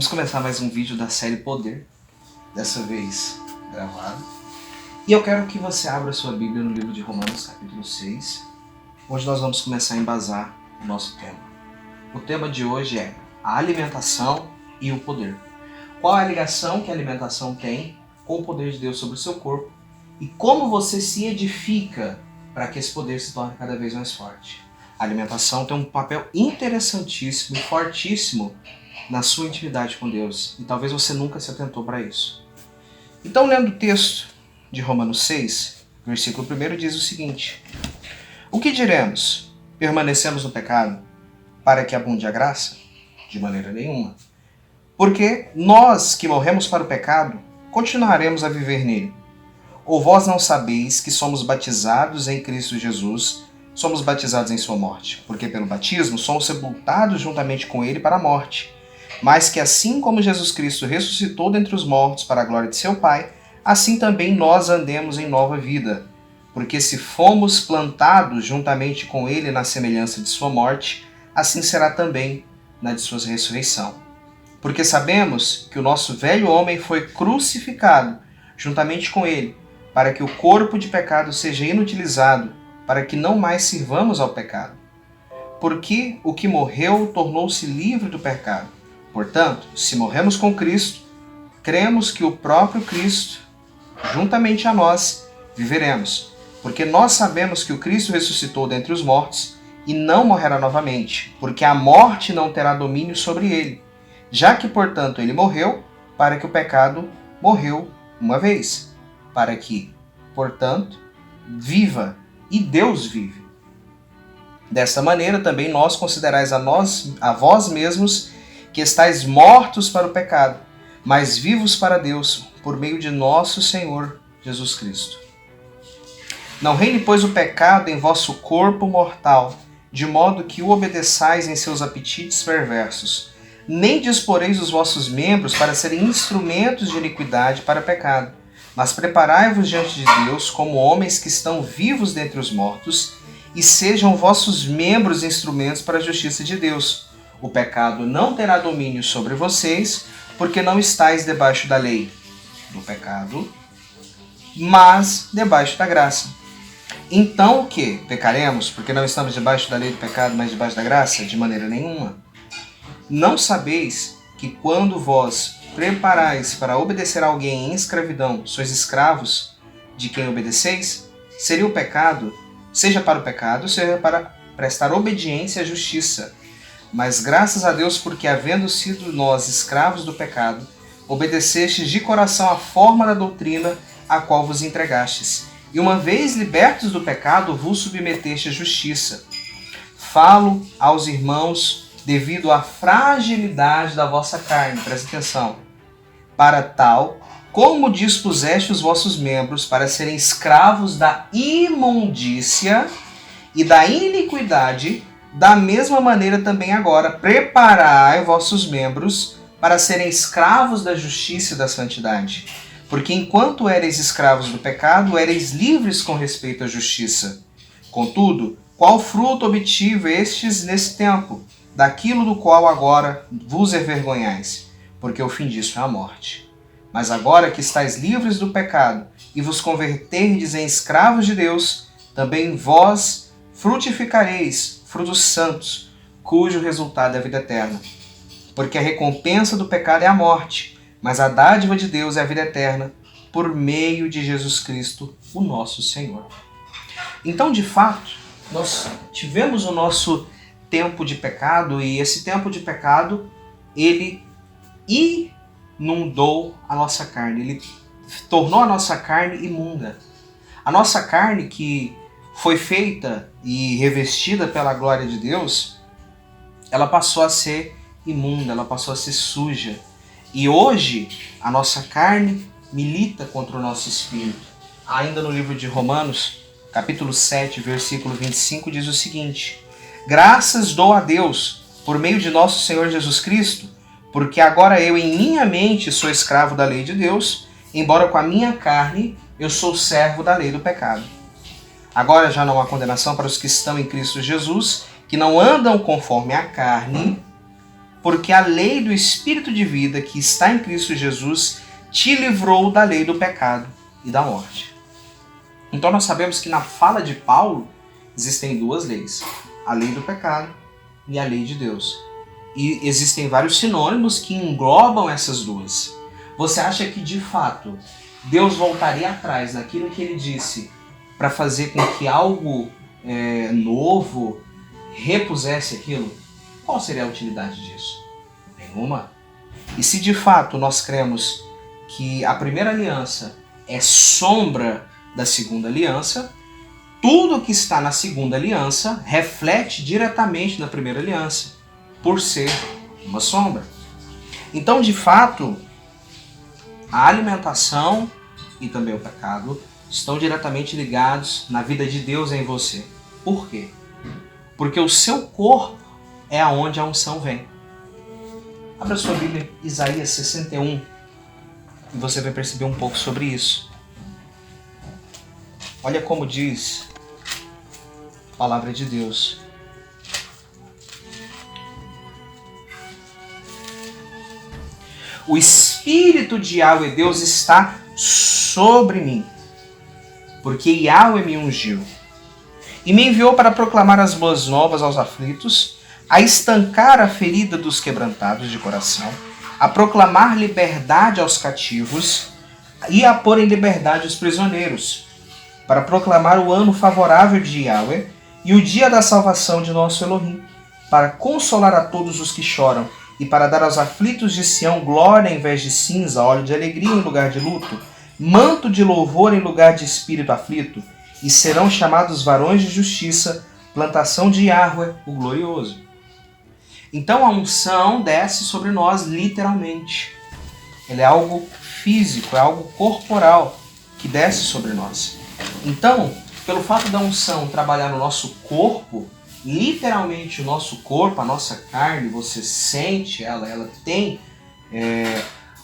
Vamos começar mais um vídeo da série Poder, dessa vez gravado. E eu quero que você abra sua Bíblia no livro de Romanos, capítulo 6, onde nós vamos começar a embasar o nosso tema. O tema de hoje é a alimentação e o poder. Qual a ligação que a alimentação tem com o poder de Deus sobre o seu corpo e como você se edifica para que esse poder se torne cada vez mais forte. A alimentação tem um papel interessantíssimo e fortíssimo na sua intimidade com Deus, e talvez você nunca se atentou para isso. Então, lendo o texto de Romanos 6, versículo 1 diz o seguinte: O que diremos? Permanecemos no pecado para que abunde a graça? De maneira nenhuma. Porque nós que morremos para o pecado, continuaremos a viver nele. Ou vós não sabeis que somos batizados em Cristo Jesus, somos batizados em sua morte? Porque pelo batismo somos sepultados juntamente com ele para a morte. Mas que assim como Jesus Cristo ressuscitou dentre os mortos para a glória de seu Pai, assim também nós andemos em nova vida. Porque se fomos plantados juntamente com ele na semelhança de sua morte, assim será também na de sua ressurreição. Porque sabemos que o nosso velho homem foi crucificado juntamente com ele, para que o corpo de pecado seja inutilizado, para que não mais sirvamos ao pecado. Porque o que morreu tornou-se livre do pecado. Portanto, se morremos com Cristo, cremos que o próprio Cristo, juntamente a nós, viveremos. Porque nós sabemos que o Cristo ressuscitou dentre os mortos e não morrerá novamente, porque a morte não terá domínio sobre ele. Já que, portanto, ele morreu, para que o pecado morreu uma vez, para que, portanto, viva, e Deus vive. Desta maneira, também nós considerais a vós mesmos que estáis mortos para o pecado, mas vivos para Deus, por meio de nosso Senhor Jesus Cristo. Não reine, pois, o pecado em vosso corpo mortal, de modo que o obedeçais em seus apetites perversos. Nem disporeis os vossos membros para serem instrumentos de iniquidade para pecado, mas preparai-vos diante de Deus como homens que estão vivos dentre os mortos, e sejam vossos membros instrumentos para a justiça de Deus. O pecado não terá domínio sobre vocês, porque não estáis debaixo da lei do pecado, mas debaixo da graça. Então o que? Pecaremos porque não estamos debaixo da lei do pecado, mas debaixo da graça? De maneira nenhuma. Não sabeis que quando vós preparais para obedecer a alguém em escravidão, sois escravos de quem obedeceis? Seja para o pecado, seja para prestar obediência à justiça. Mas graças a Deus, porque havendo sido nós escravos do pecado, obedecestes de coração a forma da doutrina a qual vos entregastes. E uma vez libertos do pecado, vos submeteste à justiça. Falo aos irmãos devido à fragilidade da vossa carne, presta atenção. Para tal, como dispuseste os vossos membros para serem escravos da imundícia e da iniquidade, da mesma maneira também agora, preparai vossos membros para serem escravos da justiça e da santidade. Porque enquanto éreis escravos do pecado, éreis livres com respeito à justiça. Contudo, qual fruto obtivestes nesse tempo, daquilo do qual agora vos envergonhais? Porque o fim disso é a morte. Mas agora que estáis livres do pecado e vos converterdes em escravos de Deus, também vós frutificareis frutos santos, cujo resultado é a vida eterna. Porque a recompensa do pecado é a morte, mas a dádiva de Deus é a vida eterna, por meio de Jesus Cristo, o nosso Senhor. Então, de fato, nós tivemos o nosso tempo de pecado, e esse tempo de pecado, ele inundou a nossa carne, ele tornou a nossa carne imunda. A nossa carne, que foi feita e revestida pela glória de Deus, ela passou a ser imunda, ela passou a ser suja. E hoje a nossa carne milita contra o nosso espírito. Ainda no livro de Romanos, capítulo 7, versículo 25, diz o seguinte: Graças dou a Deus, por meio de nosso Senhor Jesus Cristo, porque agora eu em minha mente sou escravo da lei de Deus, embora com a minha carne eu sou servo da lei do pecado. Agora já não há condenação para os que estão em Cristo Jesus, que não andam conforme a carne, porque a lei do Espírito de vida que está em Cristo Jesus te livrou da lei do pecado e da morte. Então nós sabemos que na fala de Paulo existem duas leis, a lei do pecado e a lei de Deus. E existem vários sinônimos que englobam essas duas. Você acha que de fato Deus voltaria atrás naquilo que ele disse para fazer com que algo novo repusesse aquilo? Qual seria a utilidade disso? Nenhuma. E se de fato nós cremos que a primeira aliança é sombra da segunda aliança, tudo que está na segunda aliança reflete diretamente na primeira aliança, por ser uma sombra. Então, de fato, a alimentação e também o pecado estão diretamente ligados na vida de Deus em você. Por quê? Porque o seu corpo é aonde a unção vem. Abra sua Bíblia, Isaías 61, e você vai perceber um pouco sobre isso. Olha como diz a palavra de Deus. O Espírito de Yahweh Deus está sobre mim, porque Yahweh me ungiu e me enviou para proclamar as boas novas aos aflitos, a estancar a ferida dos quebrantados de coração, a proclamar liberdade aos cativos e a pôr em liberdade os prisioneiros, para proclamar o ano favorável de Yahweh e o dia da salvação de nosso Elohim, para consolar a todos os que choram e para dar aos aflitos de Sião glória em vez de cinza, óleo de alegria em lugar de luto, manto de louvor em lugar de espírito aflito, e serão chamados varões de justiça, plantação de Yahweh, o glorioso. Então a unção desce sobre nós literalmente. Ela é algo físico, é algo corporal que desce sobre nós. Então, pelo fato da unção trabalhar no nosso corpo, literalmente o nosso corpo, a nossa carne, você sente ela tem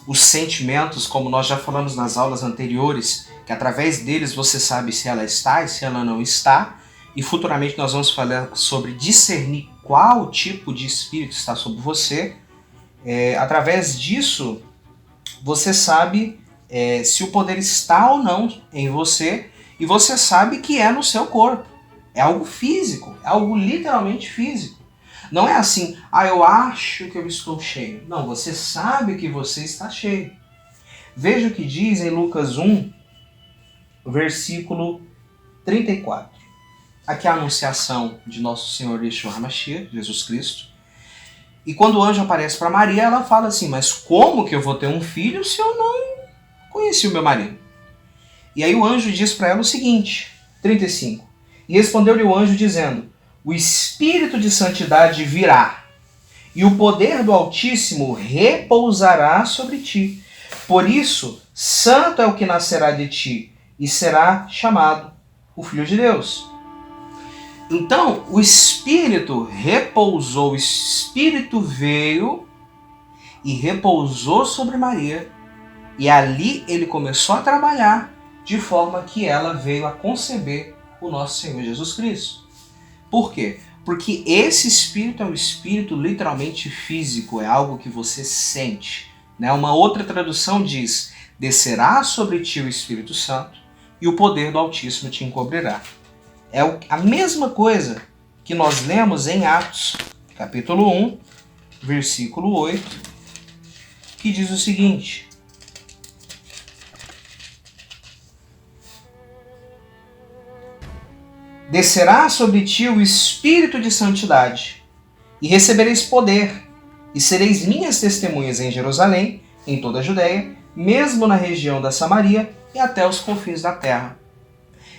os sentimentos, como nós já falamos nas aulas anteriores, que através deles você sabe se ela está e se ela não está, e futuramente nós vamos falar sobre discernir qual tipo de espírito está sobre você. Através disso, você sabe se o poder está ou não em você, e você sabe que é no seu corpo. É algo físico, é algo literalmente físico. Não é assim, eu acho que eu estou cheio. Não, você sabe que você está cheio. Veja o que diz em Lucas 1, versículo 34. Aqui é a anunciação de nosso Senhor Yeshua HaMashiach, Jesus Cristo. E quando o anjo aparece para Maria, ela fala assim, mas como que eu vou ter um filho se eu não conheci o meu marido? E aí o anjo diz para ela o seguinte, 35. E respondeu-lhe o anjo dizendo, o Espírito de Santidade virá, e o poder do Altíssimo repousará sobre ti. Por isso, santo é o que nascerá de ti, e será chamado o Filho de Deus. Então, o Espírito repousou, o Espírito veio e repousou sobre Maria, e ali ele começou a trabalhar, de forma que ela veio a conceber o nosso Senhor Jesus Cristo. Por quê? Porque esse Espírito é um Espírito literalmente físico, é algo que você sente. Uma outra tradução diz, descerá sobre ti o Espírito Santo e o poder do Altíssimo te encobrirá. É a mesma coisa que nós lemos em Atos, capítulo 1, versículo 8, que diz o seguinte, descerá sobre ti o Espírito de Santidade, e recebereis poder, e sereis minhas testemunhas em Jerusalém, em toda a Judéia, mesmo na região da Samaria e até os confins da terra.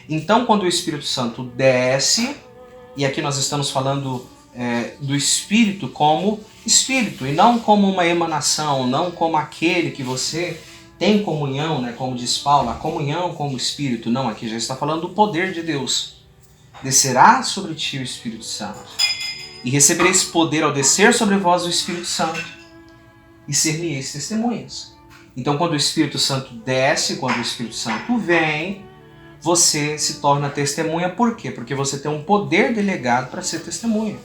Então, quando o Espírito Santo desce, e aqui nós estamos falando do Espírito como Espírito, e não como uma emanação, não como aquele que você tem comunhão, como diz Paulo, a comunhão como Espírito. Não, aqui já está falando do poder de Deus. Descerá sobre ti o Espírito Santo, e recebereis poder ao descer sobre vós o Espírito Santo, e ser-lhe-eis testemunhas. Então, quando o Espírito Santo desce, quando o Espírito Santo vem, você se torna testemunha. Por quê? Porque você tem um poder delegado para ser testemunha.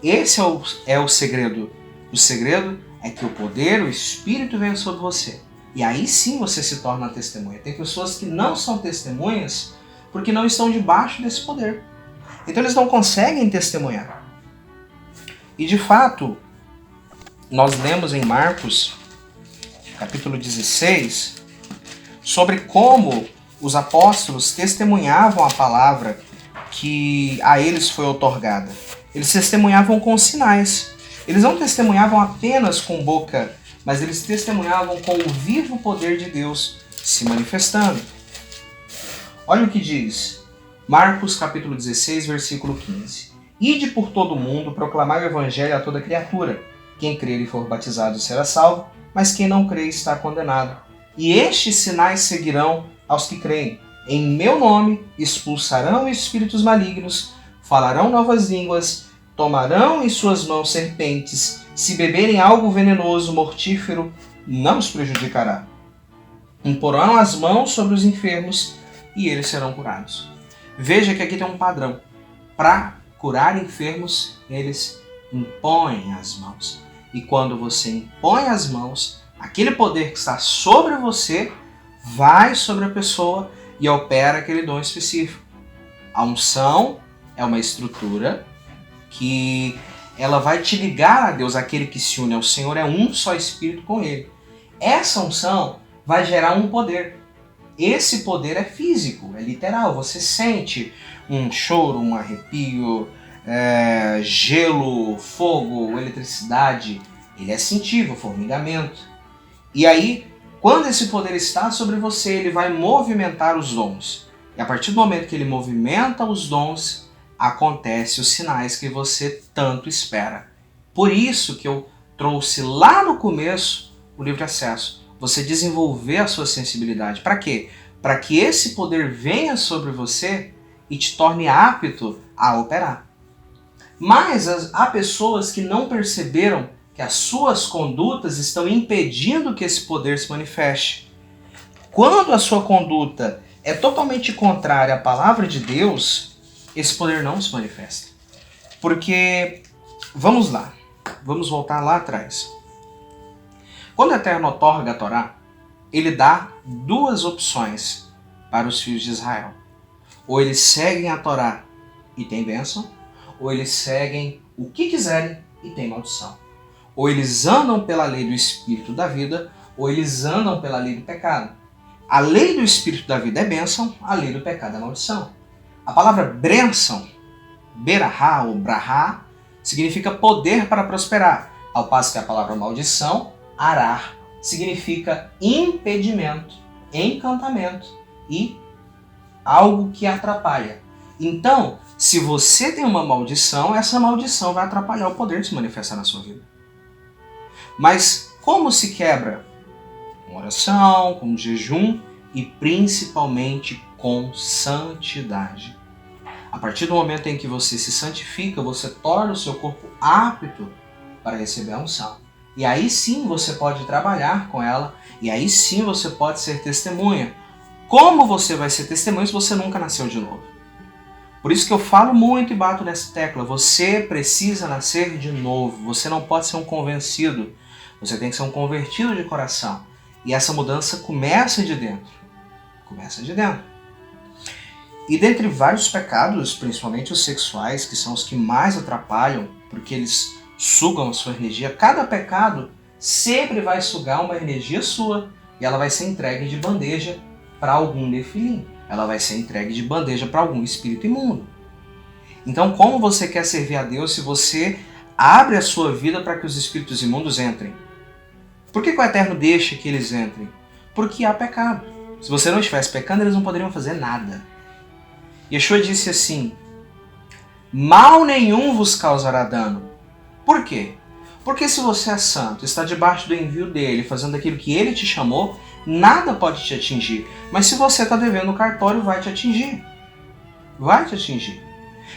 Esse é o segredo O segredo é que o poder, o Espírito venha sobre você. E aí sim você se torna uma testemunha. Tem pessoas que não são testemunhas porque não estão debaixo desse poder. Então eles não conseguem testemunhar. E de fato, nós lemos em Marcos, capítulo 16, sobre como os apóstolos testemunhavam a palavra que a eles foi outorgada. Eles testemunhavam com sinais. Eles não testemunhavam apenas com boca, mas eles testemunhavam com o vivo poder de Deus se manifestando. Olha o que diz Marcos capítulo 16, versículo 15. Ide por todo o mundo, proclamai o evangelho a toda criatura. Quem crer e for batizado será salvo, mas quem não crê está condenado. E estes sinais seguirão aos que creem. Em meu nome expulsarão espíritos malignos, falarão novas línguas, tomarão em suas mãos serpentes, se beberem algo venenoso, mortífero, não os prejudicará. Imporão as mãos sobre os enfermos e eles serão curados. Veja que aqui tem um padrão. Para curar enfermos, eles impõem as mãos. E quando você impõe as mãos, aquele poder que está sobre você vai sobre a pessoa e opera aquele dom específico. A unção é uma estrutura que ela vai te ligar a Deus, aquele que se une ao Senhor é um só espírito com Ele. Essa unção vai gerar um poder. Esse poder é físico, é literal. Você sente um choro, um arrepio, gelo, fogo, eletricidade. Ele é sensível, formigamento. E aí, quando esse poder está sobre você, ele vai movimentar os dons. E a partir do momento que ele movimenta os dons, acontecem os sinais que você tanto espera. Por isso que eu trouxe lá no começo o livre acesso. Você desenvolver a sua sensibilidade. Para quê? Para que esse poder venha sobre você e te torne apto a operar. Mas há pessoas que não perceberam que as suas condutas estão impedindo que esse poder se manifeste. Quando a sua conduta é totalmente contrária à palavra de Deus, esse poder não se manifesta. Porque, vamos lá, vamos voltar lá atrás. Quando o Eterno outorga a Torá, ele dá duas opções para os filhos de Israel. Ou eles seguem a Torá e tem bênção, ou eles seguem o que quiserem e tem maldição. Ou eles andam pela lei do Espírito da vida, ou eles andam pela lei do pecado. A lei do Espírito da vida é bênção, a lei do pecado é maldição. A palavra bênção, berahá ou brahá, significa poder para prosperar, ao passo que a palavra maldição, arar, significa impedimento, encantamento e algo que atrapalha. Então, se você tem uma maldição, essa maldição vai atrapalhar o poder de se manifestar na sua vida. Mas como se quebra? Com oração, com jejum e principalmente com santidade. A partir do momento em que você se santifica, você torna o seu corpo apto para receber a unção. E aí sim você pode trabalhar com ela, e aí sim você pode ser testemunha. Como você vai ser testemunha se você nunca nasceu de novo? Por isso que eu falo muito e bato nessa tecla. Você precisa nascer de novo. Você não pode ser um convencido. Você tem que ser um convertido de coração. E essa mudança começa de dentro. Começa de dentro. E dentre vários pecados, principalmente os sexuais, que são os que mais atrapalham, porque eles sugam a sua energia, cada pecado sempre vai sugar uma energia sua e ela vai ser entregue de bandeja para algum nefilim. Ela vai ser entregue de bandeja para algum espírito imundo. Então, como você quer servir a Deus se você abre a sua vida para que os espíritos imundos entrem? Por que o Eterno deixa que eles entrem? Porque há pecado. Se você não estivesse pecando, eles não poderiam fazer nada. Yeshua disse assim: mal nenhum vos causará dano. Por quê? Porque se você é santo, está debaixo do envio dele, fazendo aquilo que ele te chamou, nada pode te atingir. Mas se você está devendo o cartório, vai te atingir. Vai te atingir.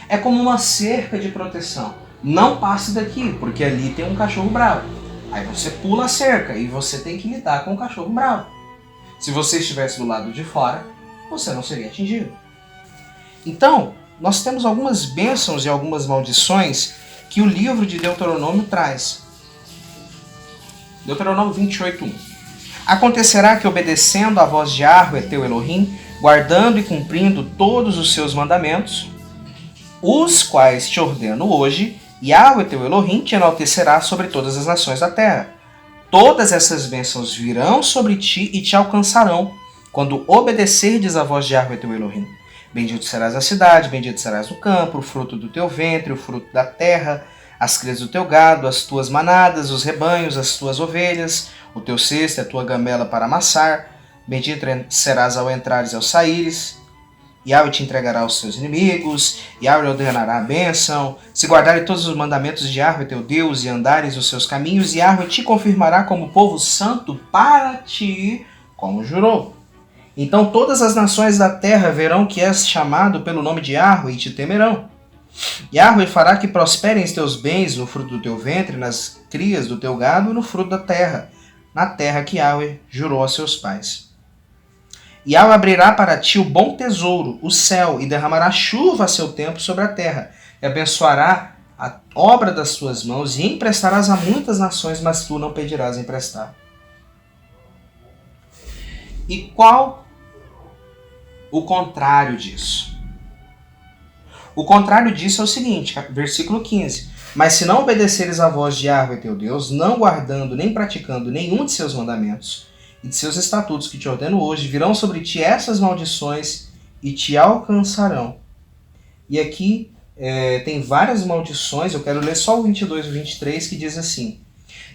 É como uma cerca de proteção. Não passe daqui, porque ali tem um cachorro bravo. Aí você pula a cerca e você tem que lidar com o cachorro bravo. Se você estivesse do lado de fora, você não seria atingido. Então, nós temos algumas bênçãos e algumas maldições que o livro de Deuteronômio traz. Deuteronômio 28:1. Acontecerá que, obedecendo à voz de Yahweh teu Elohim, guardando e cumprindo todos os seus mandamentos, os quais te ordeno hoje, Yahweh teu Elohim te enaltecerá sobre todas as nações da terra. Todas essas bênçãos virão sobre ti e te alcançarão, quando obedecerdes à voz de Yahweh teu Elohim. Bendito serás a cidade, bendito serás o campo, o fruto do teu ventre, o fruto da terra, as crias do teu gado, as tuas manadas, os rebanhos, as tuas ovelhas, o teu cesto e a tua gamela para amassar. Bendito serás ao entrares e ao saíres. Yahweh te entregará aos seus inimigos, Yahweh ordenará a bênção. Se guardares todos os mandamentos de Yahweh teu Deus e andares os seus caminhos, Yahweh te confirmará como povo santo para ti, como jurou. Então todas as nações da terra verão que és chamado pelo nome de Yahweh e te temerão. Yahweh fará que prosperem os teus bens no fruto do teu ventre, nas crias do teu gado e no fruto da terra, na terra que Yahweh jurou a seus pais. Yahweh abrirá para ti o bom tesouro, o céu, e derramará chuva a seu tempo sobre a terra, e abençoará a obra das tuas mãos, e emprestarás a muitas nações, mas tu não pedirás emprestar. E qual o contrário disso? O contrário disso é o seguinte, versículo 15. Mas se não obedeceres à voz de Yahweh teu Deus, não guardando nem praticando nenhum de seus mandamentos e de seus estatutos que te ordeno hoje, virão sobre ti essas maldições e te alcançarão. E aqui tem várias maldições, eu quero ler só o 22 e o 23, que diz assim: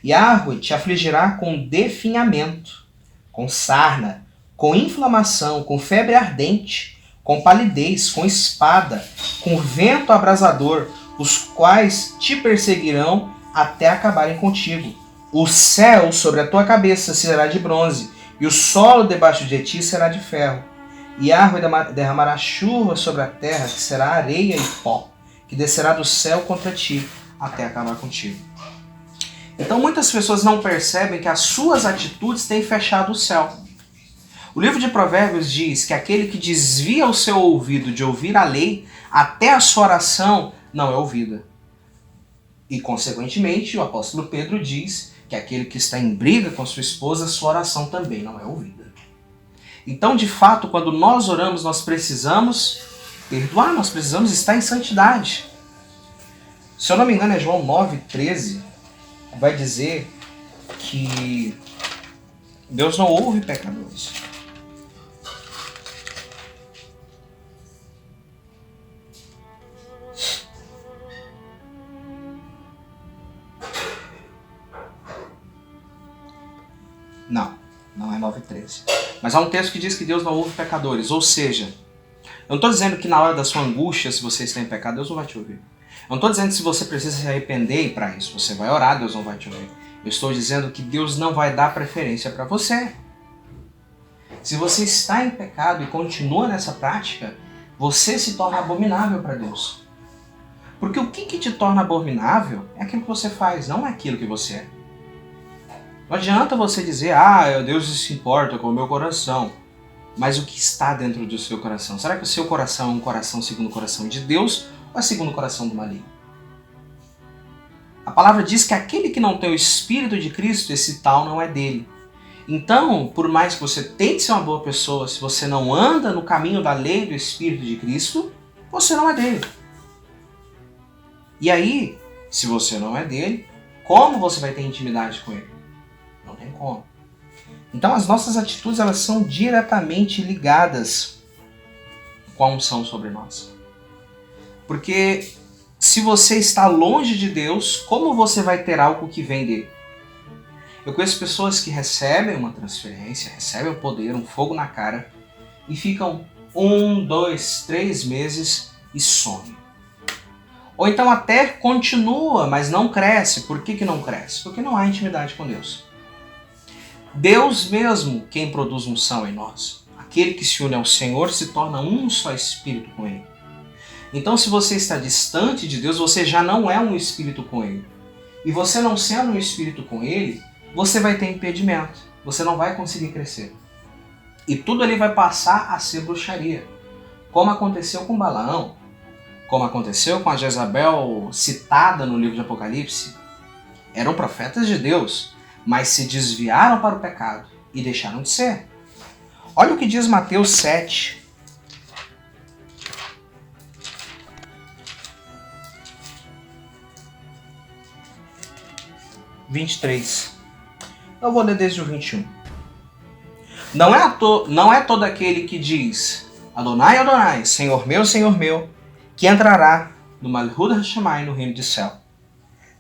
Yahweh te afligirá com definhamento, com sarna, com inflamação, com febre ardente, com palidez, com espada, com vento abrasador, os quais te perseguirão até acabarem contigo. O céu sobre a tua cabeça será de bronze, e o solo debaixo de ti será de ferro. E Yahweh derramará chuva sobre a terra, que será areia e pó, que descerá do céu contra ti, até acabar contigo. Então muitas pessoas não percebem que as suas atitudes têm fechado o céu. O livro de Provérbios diz que aquele que desvia o seu ouvido de ouvir a lei, até a sua oração não é ouvida. E, consequentemente, o apóstolo Pedro diz que aquele que está em briga com sua esposa, sua oração também não é ouvida. Então, de fato, quando nós oramos, nós precisamos perdoar, nós precisamos estar em santidade. Se eu não me engano, é João 9,13, vai dizer que Deus não ouve pecadores. Não é 9,13. Mas há um texto que diz que Deus não ouve pecadores. Ou seja, eu não estou dizendo que na hora da sua angústia, se você está em pecado, Deus não vai te ouvir. Eu não estou dizendo que se você precisa se arrepender e para isso você vai orar, Deus não vai te ouvir. Eu estou dizendo que Deus não vai dar preferência para você. Se você está em pecado e continua nessa prática, você se torna abominável para Deus. Porque o que te torna abominável é aquilo que você faz, não é aquilo que você é. Não adianta você dizer, Deus se importa com o meu coração. Mas o que está dentro do seu coração? Será que o seu coração é um coração segundo o coração de Deus ou é segundo o coração do maligno? A palavra diz que aquele que não tem o Espírito de Cristo, esse tal não é dele. Então, por mais que você tente ser uma boa pessoa, se você não anda no caminho da lei do Espírito de Cristo, você não é dele. E aí, se você não é dele, como você vai ter intimidade com ele? Não tem como. Então as nossas atitudes, elas são diretamente ligadas com a unção sobre nós. Porque se você está longe de Deus, como você vai ter algo que vem dele? Eu conheço pessoas que recebem uma transferência, recebem um poder, um fogo na cara, e ficam 1, 2, 3 meses e somem. Ou então até continua, mas não cresce. Por que não cresce? Porque não há intimidade com Deus. Deus mesmo quem produz unção em nós. Aquele que se une ao Senhor se torna um só espírito com Ele. Então se você está distante de Deus, você já não é um espírito com Ele. E você não sendo um espírito com Ele, você vai ter impedimento. Você não vai conseguir crescer. E tudo ali vai passar a ser bruxaria. Como aconteceu com Balaão, como aconteceu com a Jezabel citada no livro de Apocalipse. Eram profetas de Deus, mas se desviaram para o pecado e deixaram de ser. Olha o que diz Mateus 7. Eu vou ler desde o 21. Não é todo aquele que diz Adonai, Adonai, Senhor meu, que entrará no Malhut HaShamayim, no reino do céu,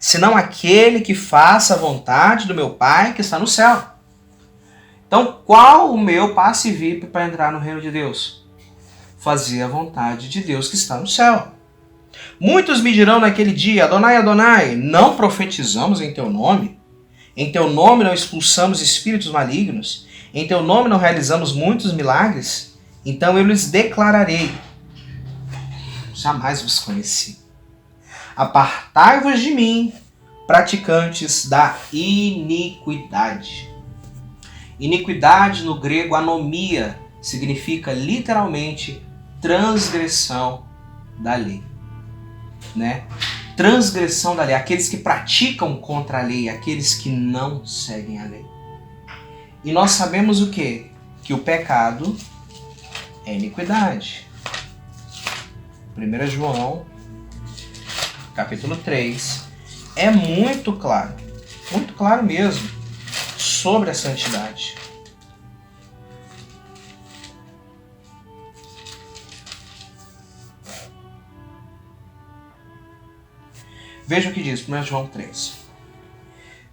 senão aquele que faça a vontade do meu Pai que está no céu. Então, qual o meu passe VIP para entrar no reino de Deus? Fazer a vontade de Deus que está no céu. Muitos me dirão naquele dia, Adonai, Adonai, não profetizamos em teu nome? Em teu nome não expulsamos espíritos malignos? Em teu nome não realizamos muitos milagres? Então eu lhes declararei, jamais vos conheci. Apartai-vos de mim, praticantes da iniquidade. Iniquidade no grego, anomia, significa literalmente transgressão da lei. Né? Transgressão da lei, aqueles que praticam contra a lei, aqueles que não seguem a lei. E nós sabemos o quê? Que o pecado é iniquidade. 1 João, capítulo 3, é muito claro mesmo, sobre a santidade. Veja o que diz 1 João 3.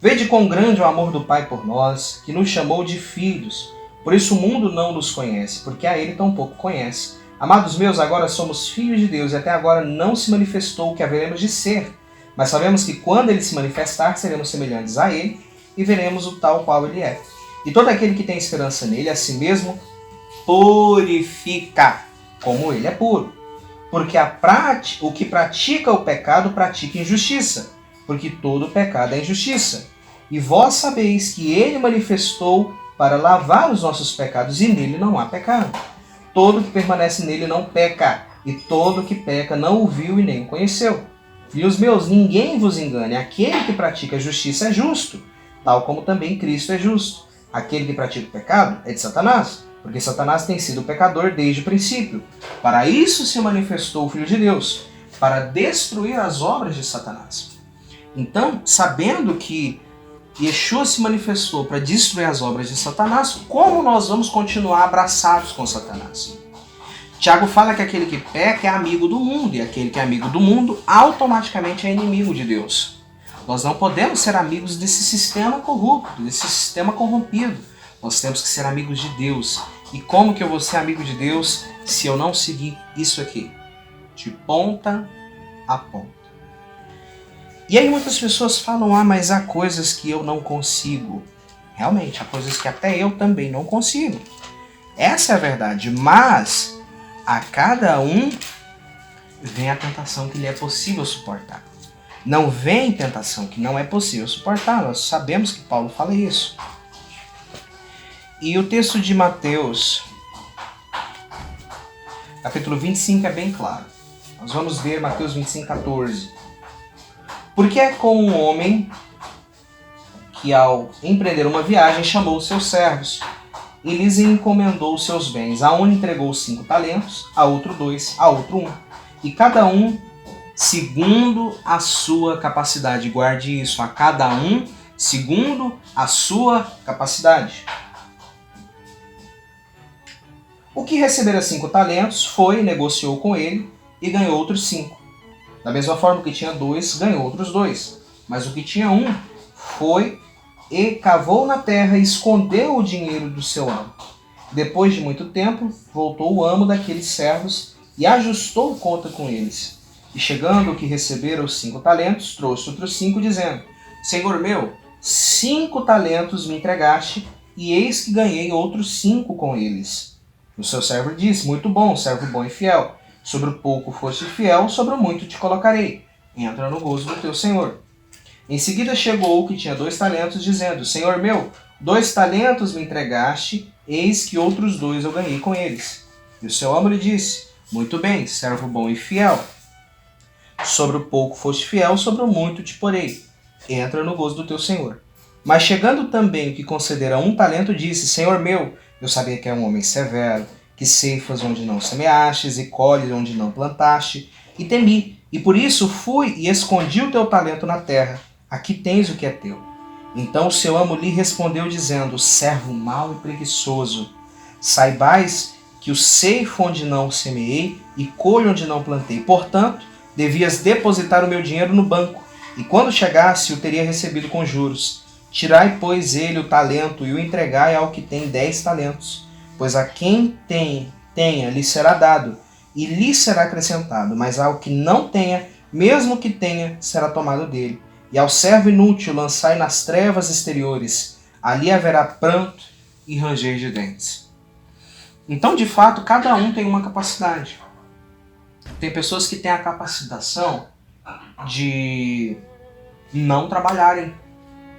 Vede quão grande é o amor do Pai por nós, que nos chamou de filhos. Por isso o mundo não nos conhece, porque a ele tampouco conhece. Amados meus, agora somos filhos de Deus, e até agora não se manifestou o que haveremos de ser. Mas sabemos que quando ele se manifestar, seremos semelhantes a ele, e veremos o tal qual ele é. E todo aquele que tem esperança nele, a si mesmo purifica, como ele é puro. Porque o que pratica o pecado, pratica injustiça, porque todo pecado é injustiça. E vós sabeis que ele manifestou para lavar os nossos pecados, e nele não há pecado. Todo que permanece nele não peca, e todo que peca não o viu e nem o conheceu. Filhos meus, ninguém vos engane, aquele que pratica a justiça é justo, tal como também Cristo é justo. Aquele que pratica o pecado é de Satanás, porque Satanás tem sido pecador desde o princípio. Para isso se manifestou o Filho de Deus, para destruir as obras de Satanás. Então, sabendo que Yeshua se manifestou para destruir as obras de Satanás, como nós vamos continuar abraçados com Satanás? Tiago fala que aquele que peca é amigo do mundo, e aquele que é amigo do mundo automaticamente é inimigo de Deus. Nós não podemos ser amigos desse sistema corrupto, desse sistema corrompido. Nós temos que ser amigos de Deus. E como que eu vou ser amigo de Deus se eu não seguir isso aqui? De ponta a ponta. E aí muitas pessoas falam, mas há coisas que eu não consigo. Realmente, há coisas que até eu também não consigo. Essa é a verdade, mas a cada um vem a tentação que lhe é possível suportar. Não vem tentação que não é possível suportar. Nós sabemos que Paulo fala isso. E o texto de Mateus, capítulo 25, é bem claro. Nós vamos ver Mateus 25, 14. Porque é com um homem que, ao empreender uma viagem, chamou os seus servos e lhes encomendou os seus bens. A um entregou 5 talentos, a outro 2, a outro 1. E cada um segundo a sua capacidade. Guarde isso, a cada um segundo a sua capacidade. O que recebera 5 talentos foi, negociou com ele e ganhou outros 5. Da mesma forma, o que tinha 2 ganhou outros 2. Mas o que tinha 1 foi e cavou na terra e escondeu o dinheiro do seu amo. Depois de muito tempo, voltou o amo daqueles servos e ajustou conta com eles. E chegando o que recebera os 5 talentos, trouxe outros 5, dizendo: Senhor meu, 5 talentos me entregaste, e eis que ganhei outros 5 com eles. O seu servo disse: Muito bom, servo bom e fiel. Sobre o pouco foste fiel, sobre o muito te colocarei. Entra no gozo do teu senhor. Em seguida chegou o que tinha 2 talentos, dizendo: Senhor meu, 2 talentos me entregaste, eis que outros 2 eu ganhei com eles. E o seu amo lhe disse: Muito bem, servo bom e fiel. Sobre o pouco foste fiel, sobre o muito te porei. Entra no gozo do teu senhor. Mas chegando também o que concedera 1 talento, disse: Senhor meu, eu sabia que é um homem severo, que ceifas onde não semeastes e colhes onde não plantaste, e temi, e por isso fui e escondi o teu talento na terra. Aqui tens o que é teu. Então o seu amo lhe respondeu, dizendo: servo mau e preguiçoso, saibais que o ceifo onde não semeei e colho onde não plantei. Portanto, devias depositar o meu dinheiro no banco, e quando chegasse o teria recebido com juros. Tirai, pois, ele o talento e o entregai ao que tem 10 talentos. Pois a quem tenha lhe será dado, e lhe será acrescentado, mas ao que não tenha, mesmo que tenha, será tomado dele. E ao servo inútil lançai nas trevas exteriores, ali haverá pranto e ranger de dentes. Então, de fato, cada um tem uma capacidade. Tem pessoas que têm a capacitação de não trabalharem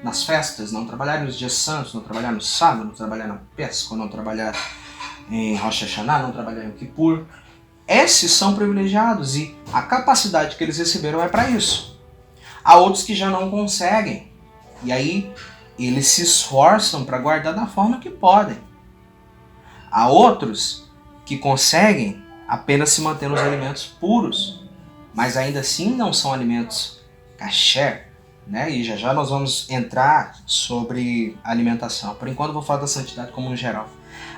nas festas, não trabalhar nos dias santos, não trabalhar no sábado, não trabalhar na pesca, não trabalhar em Rosh Hashanah, não trabalhar em Kippur. Esses são privilegiados e a capacidade que eles receberam é para isso. Há outros que já não conseguem e aí eles se esforçam para guardar da forma que podem. Há outros que conseguem apenas se manter nos alimentos puros, mas ainda assim não são alimentos kasher. Né? E já nós vamos entrar sobre alimentação. Por enquanto eu vou falar da santidade como no geral.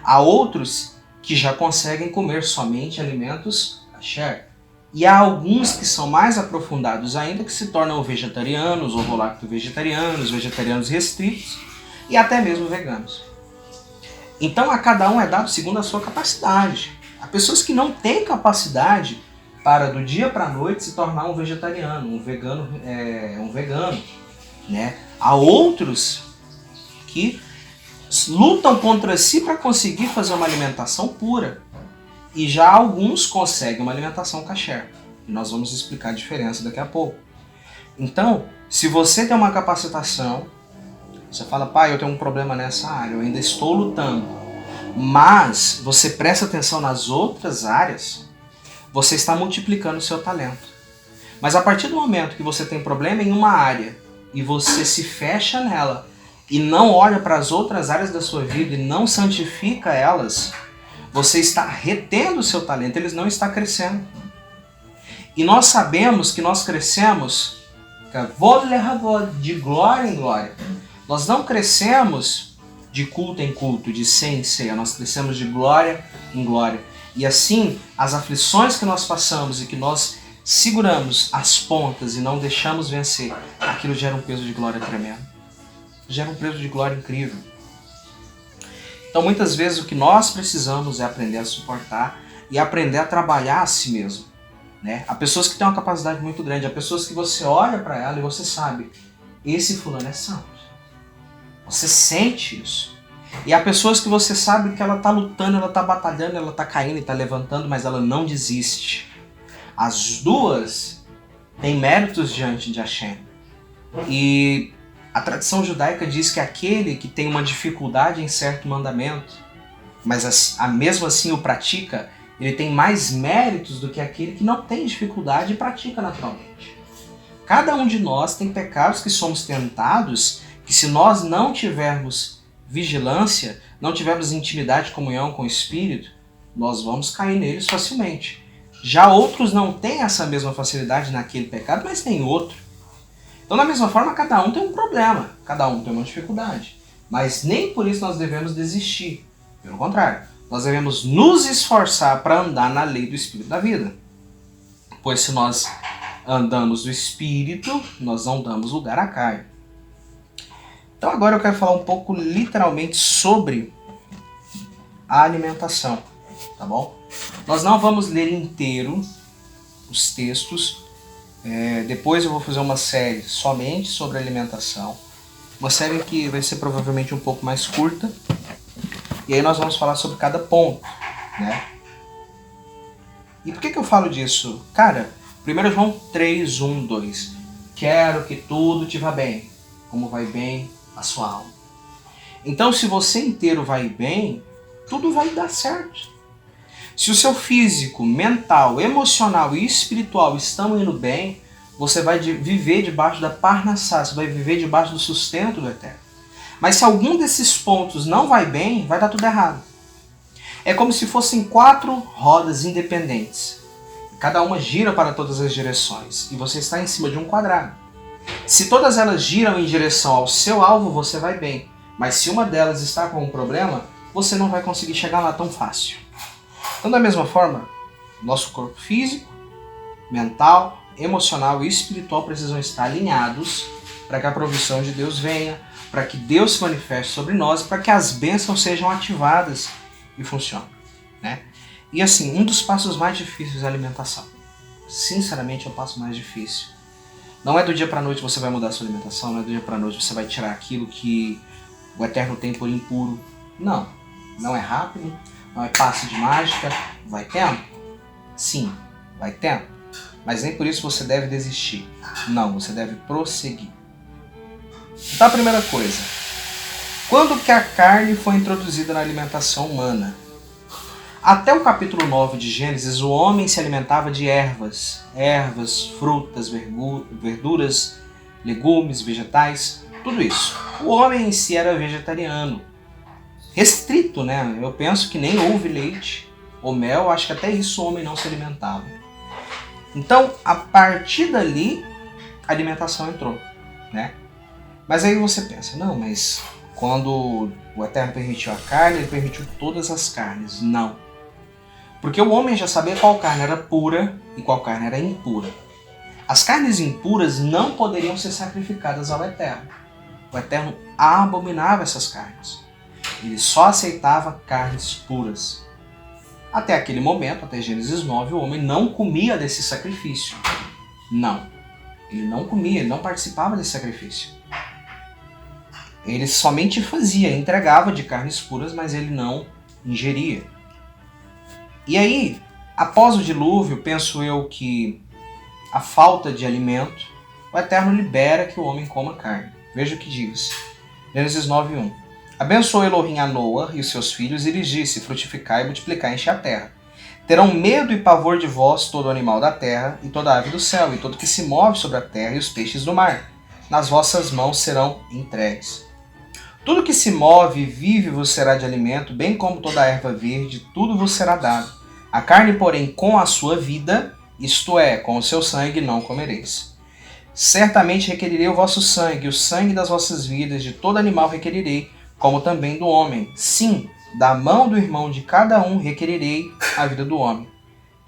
Há outros que já conseguem comer somente alimentos kasher. E há alguns que são mais aprofundados ainda, que se tornam vegetarianos, ovo-lacto-vegetarianos, vegetarianos restritos e até mesmo veganos. Então a cada um é dado segundo a sua capacidade. Há pessoas que não têm capacidade para do dia para a noite se tornar um vegetariano, um vegano, né? Há outros que lutam contra si para conseguir fazer uma alimentação pura. E já alguns conseguem uma alimentação kasher. E nós vamos explicar a diferença daqui a pouco. Então, se você tem uma capacitação, você fala: pai, eu tenho um problema nessa área, eu ainda estou lutando. Mas você presta atenção nas outras áreas, você está multiplicando o seu talento. Mas a partir do momento que você tem problema em uma área e você se fecha nela e não olha para as outras áreas da sua vida e não santifica elas, você está retendo o seu talento, ele não está crescendo. E nós sabemos que nós crescemos de glória em glória. Nós não crescemos de culto em culto, de ceia em ceia, nós crescemos de glória em glória. E assim, as aflições que nós passamos e que nós seguramos as pontas e não deixamos vencer, aquilo gera um peso de glória tremendo. Gera um peso de glória incrível. Então, muitas vezes, o que nós precisamos é aprender a suportar e aprender a trabalhar a si mesmo. Né? Há pessoas que têm uma capacidade muito grande, há pessoas que você olha para ela e você sabe, esse fulano é santo. Você sente isso. E há pessoas que você sabe que ela está lutando, ela está batalhando, ela está caindo e está levantando, mas ela não desiste. As duas têm méritos diante de Hashem. E a tradição judaica diz que aquele que tem uma dificuldade em certo mandamento, mas mesmo assim o pratica, ele tem mais méritos do que aquele que não tem dificuldade e pratica naturalmente. Cada um de nós tem pecados que somos tentados, que se nós não tivermos vigilância, não tivermos intimidade, comunhão com o Espírito, nós vamos cair neles facilmente. Já outros não têm essa mesma facilidade naquele pecado, mas tem outro. Então, da mesma forma, cada um tem um problema, cada um tem uma dificuldade. Mas nem por isso nós devemos desistir. Pelo contrário, nós devemos nos esforçar para andar na lei do Espírito da vida. Pois se nós andamos do Espírito, nós não damos lugar à carne. Então agora eu quero falar um pouco literalmente sobre a alimentação, tá bom? Nós não vamos ler inteiro os textos. Depois eu vou fazer uma série somente sobre alimentação. Uma série que vai ser provavelmente um pouco mais curta. E aí nós vamos falar sobre cada ponto, né? E por que eu falo disso? Cara, 1 João 3, 1, 2. Quero que tudo te vá bem, como vai bem a sua alma. Então, se você inteiro vai bem, tudo vai dar certo. Se o seu físico, mental, emocional e espiritual estão indo bem, você vai viver debaixo da parnassá, você vai viver debaixo do sustento do Eterno. Mas se algum desses pontos não vai bem, vai dar tudo errado. É como se fossem 4 rodas independentes. Cada uma gira para todas as direções e você está em cima de um quadrado. Se todas elas giram em direção ao seu alvo, você vai bem. Mas se uma delas está com um problema, você não vai conseguir chegar lá tão fácil. Então, da mesma forma, nosso corpo físico, mental, emocional e espiritual precisam estar alinhados para que a provisão de Deus venha, para que Deus se manifeste sobre nós e para que as bênçãos sejam ativadas e funcionem, né? E assim, um dos passos mais difíceis é a alimentação. Sinceramente, é o passo mais difícil. Não é do dia para a noite você vai mudar a sua alimentação, não é do dia para a noite você vai tirar aquilo que o Eterno tem por impuro. Não, não é rápido, não é passe de mágica. Vai tempo? Sim, vai tempo. Mas nem por isso você deve desistir. Não, você deve prosseguir. Então a primeira coisa, quando que a carne foi introduzida na alimentação humana? Até o capítulo 9 de Gênesis, o homem se alimentava de ervas, frutas, verduras, legumes, vegetais, tudo isso. O homem em si era vegetariano. Restrito, né? Eu penso que nem houve leite ou mel, acho que até isso o homem não se alimentava. Então, a partir dali, a alimentação entrou, né? Mas aí você pensa, não, mas quando o Eterno permitiu a carne, ele permitiu todas as carnes. Não. Porque o homem já sabia qual carne era pura e qual carne era impura. As carnes impuras não poderiam ser sacrificadas ao Eterno. O Eterno abominava essas carnes. Ele só aceitava carnes puras. Até aquele momento, até Gênesis 9, o homem não comia desse sacrifício. Não. Ele não comia, ele não participava desse sacrifício. Ele somente fazia, entregava de carnes puras, mas ele não ingeria. E aí, após o dilúvio, penso eu que a falta de alimento, o Eterno libera que o homem coma carne. Veja o que diz. Gênesis 9:1. Abençoou Elohim a Noa e os seus filhos e lhes disse, frutificai e multiplicai e enche a terra. Terão medo e pavor de vós todo animal da terra e toda ave do céu e todo que se move sobre a terra e os peixes do mar. Nas vossas mãos serão entregues. Tudo que se move e vive vos será de alimento, bem como toda a erva verde, tudo vos será dado. A carne, porém, com a sua vida, isto é, com o seu sangue, não comereis. Certamente requerirei o vosso sangue, o sangue das vossas vidas, de todo animal requerirei, como também do homem. Sim, da mão do irmão de cada um requerirei a vida do homem.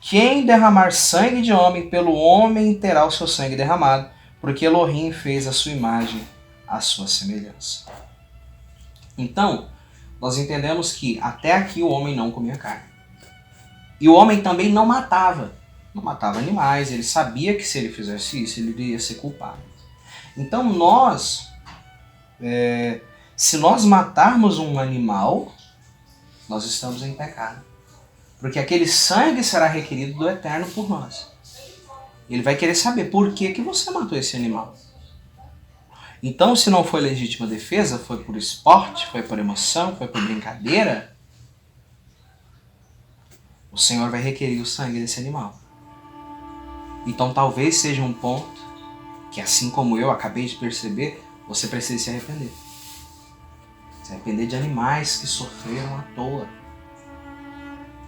Quem derramar sangue de homem, pelo homem terá o seu sangue derramado, porque Elohim fez a sua imagem, a sua semelhança. Então, nós entendemos que até aqui o homem não comia carne. E o homem também não matava animais, ele sabia que se ele fizesse isso, ele iria ser culpado. Então se nós matarmos um animal, nós estamos em pecado. Porque aquele sangue será requerido do Eterno por nós. Ele vai querer saber por que você matou esse animal. Então, se não foi legítima defesa, foi por esporte, foi por emoção, foi por brincadeira, o Senhor vai requerer o sangue desse animal. Então talvez seja um ponto que, assim como eu acabei de perceber, você precisa se arrepender. Se arrepender de animais que sofreram à toa.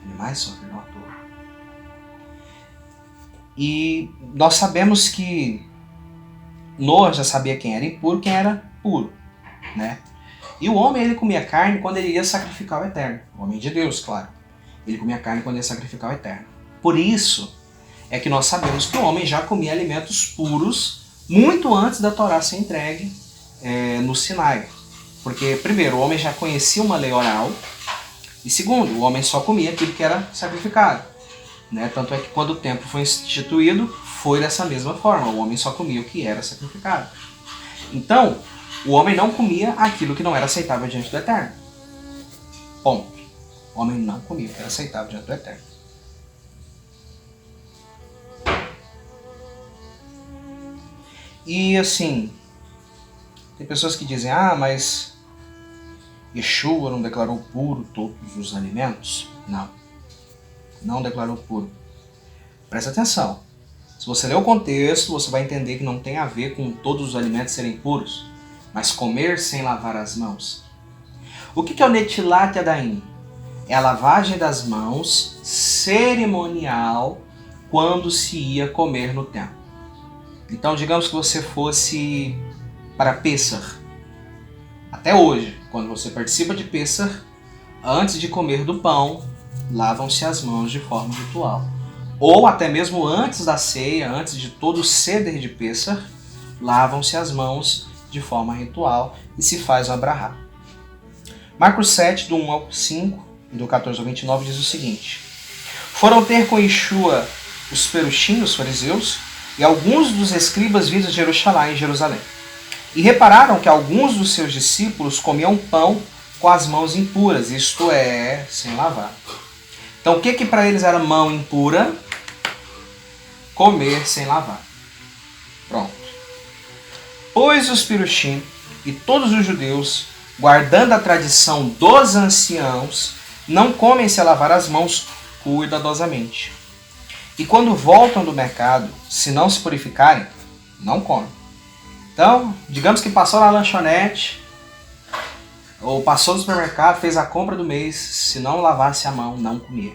Animais sofreram à toa. E nós sabemos que Noa já sabia quem era impuro, quem era puro, né? E o homem, ele comia carne quando ele ia sacrificar o Eterno. O homem de Deus, claro. Ele comia carne quando ia sacrificar o Eterno. Por isso é que nós sabemos que o homem já comia alimentos puros muito antes da Torá ser entregue no Sinai. Porque, primeiro, o homem já conhecia uma lei oral. E segundo, o homem só comia aquilo que era sacrificado, né? Tanto é que quando o templo foi instituído, foi dessa mesma forma. O homem só comia o que era sacrificado. Então, o homem não comia aquilo que não era aceitável diante do Eterno. Ponto. O homem não comia o que era aceitável diante do Eterno. E assim, tem pessoas que dizem, mas Yeshua não declarou puro todos os alimentos? Não. Não declarou puro. Presta atenção. Se você ler o contexto, você vai entender que não tem a ver com todos os alimentos serem puros. mas comer sem lavar as mãos. O que é o Netilat Yadayim? É a lavagem das mãos cerimonial quando se ia comer no templo. Então, digamos que você fosse para Pessach. Até hoje, quando você participa de Pessach, antes de comer do pão, lavam-se as mãos de forma ritual. Ou até mesmo antes da ceia, antes de todo o seder de Pessach, lavam-se as mãos de forma ritual e se faz o abrahá. Marcos 7, do 1 ao 5 e do 14 ao 29 diz o seguinte: Foram ter com Yeshua os perushim, os fariseus, e alguns dos escribas vindos de Jerusalém. E repararam que alguns dos seus discípulos comiam pão com as mãos impuras, isto é, sem lavar. Então o que para eles era mão impura? Comer sem lavar. Pronto. Pois os perushim e todos os judeus, guardando a tradição dos anciãos, não comem sem lavar as mãos cuidadosamente. E quando voltam do mercado, se não se purificarem, não comem. Então, digamos que passou na lanchonete, ou passou no supermercado, fez a compra do mês, se não lavasse a mão, não comia.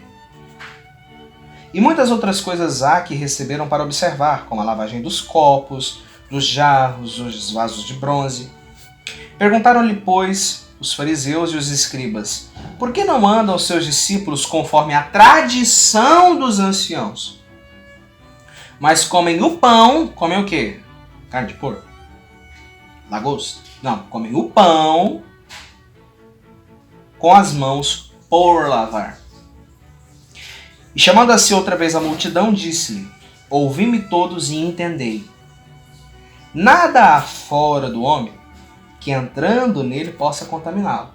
E muitas outras coisas há que receberam para observar, como a lavagem dos copos, dos jarros, dos vasos de bronze. Perguntaram-lhe, pois, os fariseus e os escribas, por que não andam os seus discípulos conforme a tradição dos anciãos? Mas comem o pão, comem o quê? Carne de porco? Lagosta? Não, comem o pão com as mãos por lavar. E chamando a si outra vez a multidão, disse-lhe, ouvi-me todos e entendei. Nada há fora do homem que entrando nele possa contaminá-lo.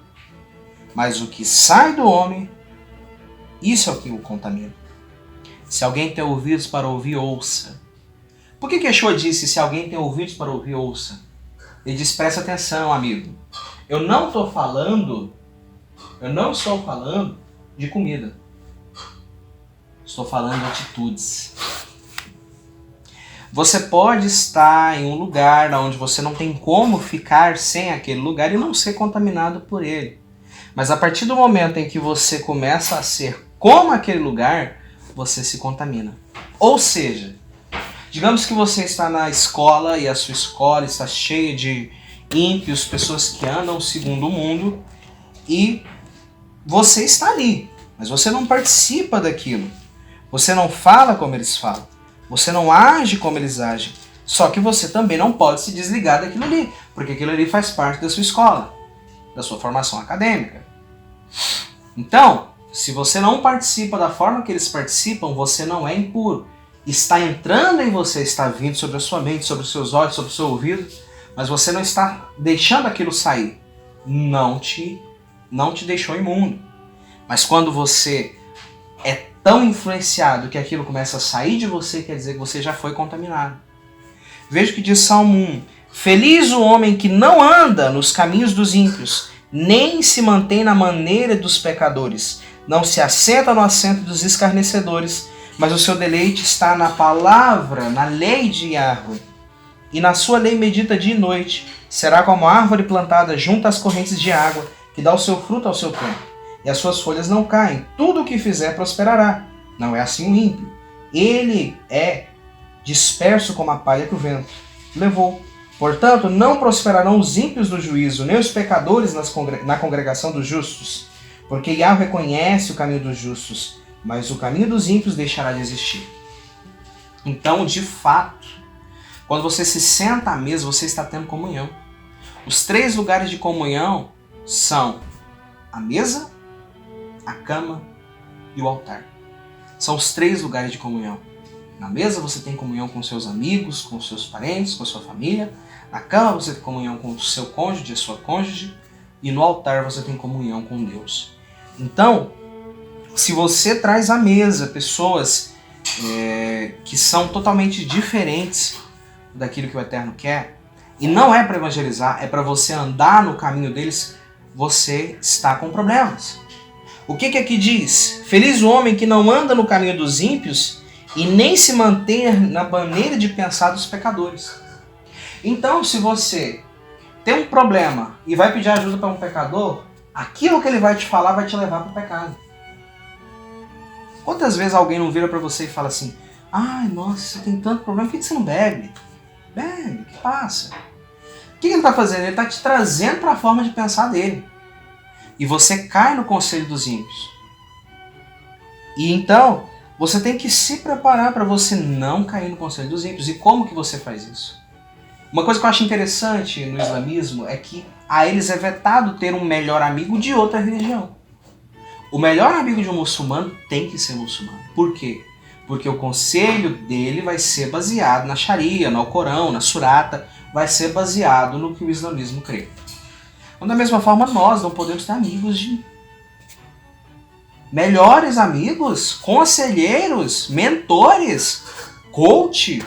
Mas o que sai do homem, isso é o que o contamina. Se alguém tem ouvidos para ouvir, ouça. Por que Yeshua disse, se alguém tem ouvidos para ouvir, ouça? Ele diz, presta atenção, amigo. Eu não estou falando de comida. Estou falando de atitudes. Você pode estar em um lugar onde você não tem como ficar sem aquele lugar e não ser contaminado por ele. Mas a partir do momento em que você começa a ser como aquele lugar, você se contamina. Ou seja, digamos que você está na escola e a sua escola está cheia de ímpios, pessoas que andam segundo o mundo, e você está ali, mas você não participa daquilo. Você não fala como eles falam. Você não age como eles agem. Só que você também não pode se desligar daquilo ali, porque aquilo ali faz parte da sua escola, da sua formação acadêmica. Então, se você não participa da forma que eles participam, você não é impuro. Está entrando em você, está vindo sobre a sua mente, sobre os seus olhos, sobre o seu ouvido, mas você não está deixando aquilo sair. Não te deixou imundo. Mas quando você é tão influenciado que aquilo começa a sair de você, quer dizer que você já foi contaminado. Veja o que diz Salmo 1. Feliz o homem que não anda nos caminhos dos ímpios, nem se mantém na maneira dos pecadores, não se assenta no assento dos escarnecedores, mas o seu deleite está na palavra, na lei de Yahweh. E na sua lei medita dia e noite. Será como a árvore plantada junto às correntes de água, que dá o seu fruto ao seu tempo. E as suas folhas não caem. Tudo o que fizer prosperará. Não é assim o ímpio. Ele é disperso como a palha que o vento levou. Portanto, não prosperarão os ímpios no juízo, nem os pecadores na congregação dos justos. Porque Yahweh conhece o caminho dos justos, mas o caminho dos ímpios deixará de existir. Então, de fato, quando você se senta à mesa, você está tendo comunhão. Os 3 lugares de comunhão são a mesa, a cama e o altar. São os 3 lugares de comunhão. Na mesa você tem comunhão com seus amigos, com seus parentes, com sua família. Na cama você tem comunhão com o seu cônjuge, a sua cônjuge. E no altar você tem comunhão com Deus. Então, se você traz à mesa pessoas que são totalmente diferentes daquilo que o Eterno quer, e não é para evangelizar, é para você andar no caminho deles, você está com problemas. O que aqui diz? Feliz o homem que não anda no caminho dos ímpios e nem se mantém na maneira de pensar dos pecadores. Então, se você tem um problema e vai pedir ajuda para um pecador, aquilo que ele vai te falar vai te levar para o pecado. Quantas vezes alguém não vira para você e fala assim, ai, nossa, você tem tanto problema, por que você não bebe? Bebe, que passa? O que ele está fazendo? Ele está te trazendo para a forma de pensar dele. E você cai no conselho dos ímpios. E então, você tem que se preparar para você não cair no conselho dos ímpios. E como que você faz isso? Uma coisa que eu acho interessante no islamismo é que a eles é vetado ter um melhor amigo de outra religião. O melhor amigo de um muçulmano tem que ser muçulmano. Por quê? Porque o conselho dele vai ser baseado na Sharia, no Alcorão, na Surata, vai ser baseado no que o islamismo crê. Então, da mesma forma, nós não podemos ter amigos de melhores amigos, conselheiros, mentores, coach.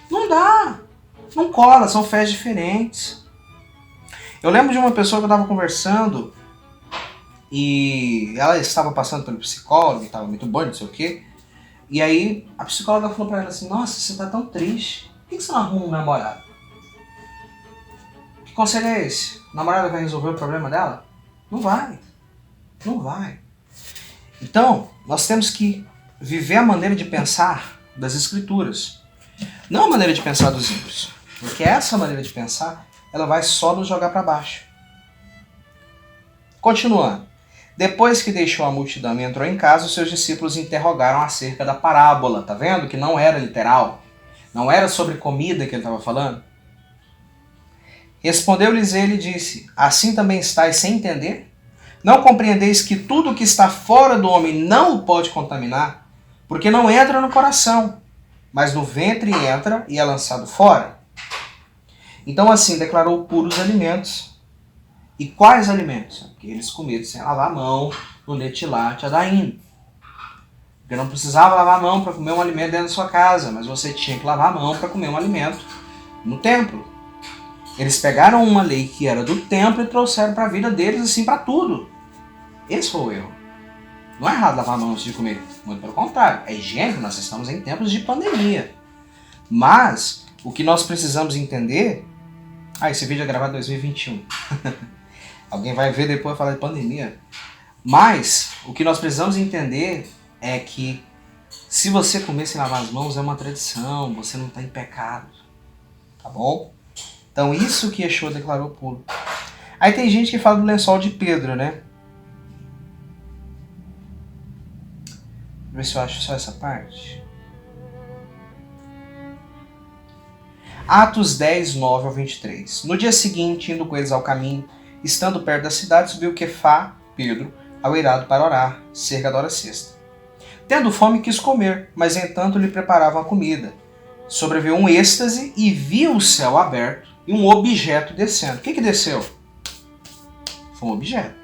Não dá. Não cola, são fés diferentes. Eu lembro de uma pessoa que eu estava conversando e ela estava passando pelo psicólogo e estava muito boa, não sei o quê. E aí a psicóloga falou para ela assim, nossa, você está tão triste. Por que você não arruma um namorado? Que conselho é esse? O namorado vai resolver o problema dela? Não vai. Não vai. Então, nós temos que viver a maneira de pensar das escrituras. Não a maneira de pensar dos ímpios. Porque essa maneira de pensar, ela vai só nos jogar para baixo. Continuando. Depois que deixou a multidão e entrou em casa, os seus discípulos interrogaram acerca da parábola. Tá vendo? Que não era literal. Não era sobre comida que ele estava falando. Respondeu-lhes ele e disse, assim também estáis sem entender? Não compreendeis que tudo o que está fora do homem não o pode contaminar? Porque não entra no coração, mas no ventre entra e é lançado fora. Então assim declarou puros alimentos. E quais alimentos? Aqueles comidos sem lavar a mão, no letilate adaim. Porque não precisava lavar a mão para comer um alimento dentro da sua casa, mas você tinha que lavar a mão para comer um alimento no templo. Eles pegaram uma lei que era do templo e trouxeram para a vida deles, assim, para tudo. Esse foi o erro. Não é errado lavar a mão antes de comer. Muito pelo contrário. É higiênico, nós estamos em tempos de pandemia. Mas, o que nós precisamos entender... esse vídeo é gravado em 2021. Alguém vai ver depois e falar de pandemia. Mas, o que nós precisamos entender é que se você comer sem lavar as mãos é uma tradição, você não está em pecado. Tá bom? Então isso que Yeshua declarou puro. Aí tem gente que fala do lençol de Pedro, né? Deixa eu ver se eu acho só essa parte. Atos 10, 9 ao 23. No dia seguinte, indo com eles ao caminho, estando perto da cidade, subiu Quefá, Pedro, ao eirado para orar, cerca da hora sexta. Tendo fome, quis comer, mas entanto lhe preparavam a comida. Sobreveio um êxtase e viu o céu aberto e um objeto descendo. O que desceu? Foi um objeto.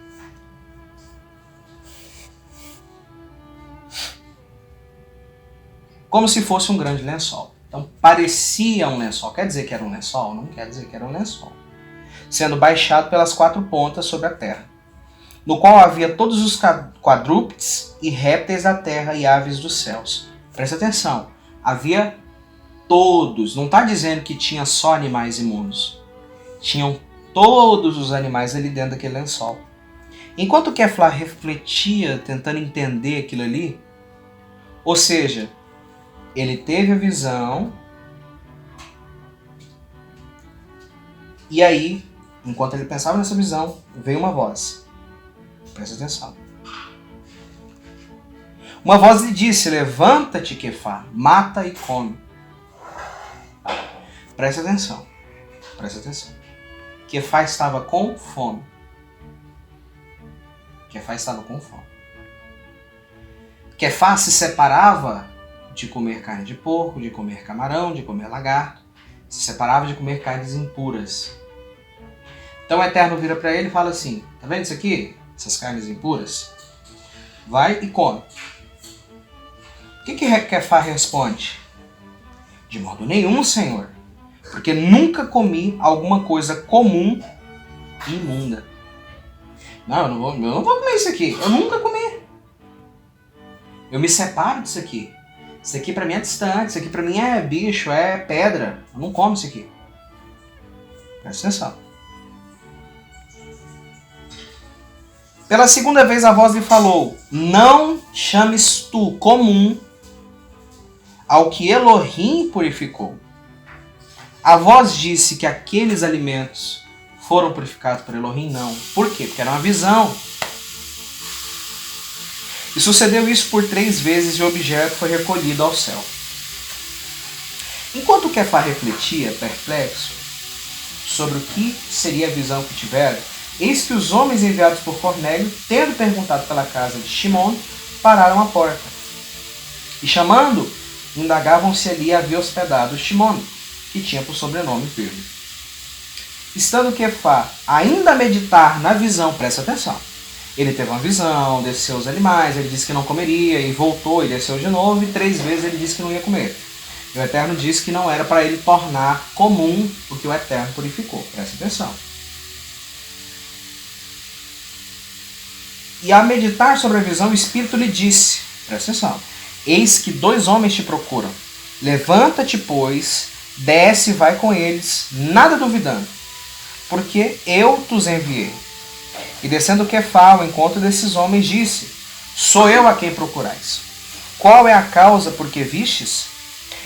Como se fosse um grande lençol. Então parecia um lençol. Quer dizer que era um lençol? Não quer dizer que era um lençol. Sendo baixado pelas quatro pontas sobre a terra, no qual havia todos os quadrúpedes e répteis da terra e aves dos céus. Presta atenção. Havia todos. Não está dizendo que tinha só animais imundos. Tinham todos os animais ali dentro daquele lençol. Enquanto Kefla refletia, tentando entender aquilo ali, ou seja, ele teve a visão, e aí, enquanto ele pensava nessa visão, veio uma voz. Presta atenção. Uma voz lhe disse, levanta-te, Kefá, mata e come. Presta atenção. Presta atenção. Kefá estava com fome. Kefá estava com fome. Kefá se separava de comer carne de porco, de comer camarão, de comer lagarto. Se separava de comer carnes impuras. Então o Eterno vira para ele e fala assim, tá vendo isso aqui? Essas carnes impuras? Vai e come. O que Kefá responde? De modo nenhum, Senhor. Porque nunca comi alguma coisa comum e imunda. Não, eu não vou comer isso aqui. Eu nunca comi. Eu me separo disso aqui. Isso aqui pra mim é distante. Isso aqui pra mim é bicho, é pedra. Eu não como isso aqui. Presta atenção. Pela segunda vez a voz lhe falou: não chames tu comum ao que Elohim purificou. A voz disse que aqueles alimentos foram purificados por Elohim? Não. Por quê? Porque era uma visão. E sucedeu isso por 3 vezes e o objeto foi recolhido ao céu. Enquanto Quefá refletia, perplexo, sobre o que seria a visão que tivera, eis que os homens enviados por Cornélio, tendo perguntado pela casa de Shimon, pararam à porta. E chamando, indagavam se ali havia hospedado Shimon, que tinha por sobrenome Pedro. Estando Quefá ainda a meditar na visão, presta atenção, ele teve uma visão, desceu os animais, ele disse que não comeria, e voltou e desceu de novo, e 3 vezes ele disse que não ia comer. E o Eterno disse que não era para ele tornar comum o que o Eterno purificou. Presta atenção. E a meditar sobre a visão, o Espírito lhe disse, presta atenção, eis que 2 homens te procuram. Levanta-te, pois, desce e vai com eles, nada duvidando, porque eu tos enviei. E descendo Quefá ao encontro desses homens, disse, sou eu a quem procurais. Qual é a causa por que vistes?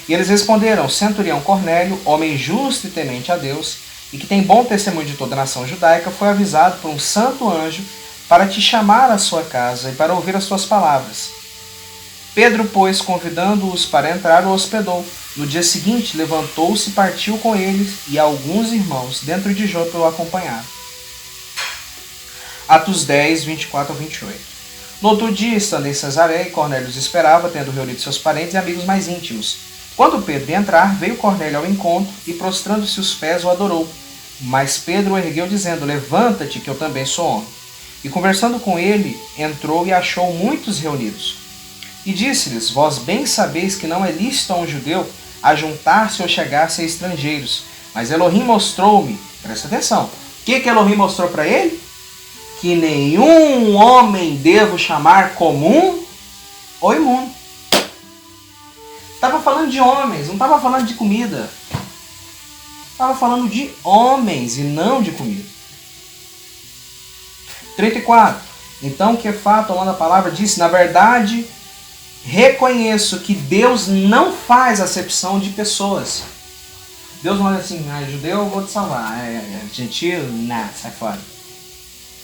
E eles responderam, centurião Cornélio, homem justo e temente a Deus, e que tem bom testemunho de toda a nação judaica, foi avisado por um santo anjo para te chamar à sua casa e para ouvir as suas palavras. Pedro, pois, convidando-os para entrar, o hospedou. No dia seguinte, levantou-se e partiu com eles, e alguns irmãos dentro de Jope o acompanharam. Atos 10, 24 a 28. No outro dia, estando em Cesareia, Cornélio os esperava, tendo reunido seus parentes e amigos mais íntimos. Quando Pedro ia entrar, veio Cornélio ao encontro e, prostrando-se os pés, o adorou. Mas Pedro o ergueu, dizendo, levanta-te, que eu também sou homem. E, conversando com ele, entrou e achou muitos reunidos. E disse-lhes, vós bem sabeis que não é lícito a um judeu ajuntar-se ou chegar-se a estrangeiros. Mas Elohim mostrou-me, presta atenção, o que Elohim mostrou para ele? Que nenhum homem devo chamar comum ou imundo. Estava falando de homens, não estava falando de comida. Estava falando de homens e não de comida. 34. Então Quefá, tomando a palavra, disse, na verdade, reconheço que Deus não faz acepção de pessoas. Deus não olha assim, judeu eu vou te salvar, gentil, não, sai fora.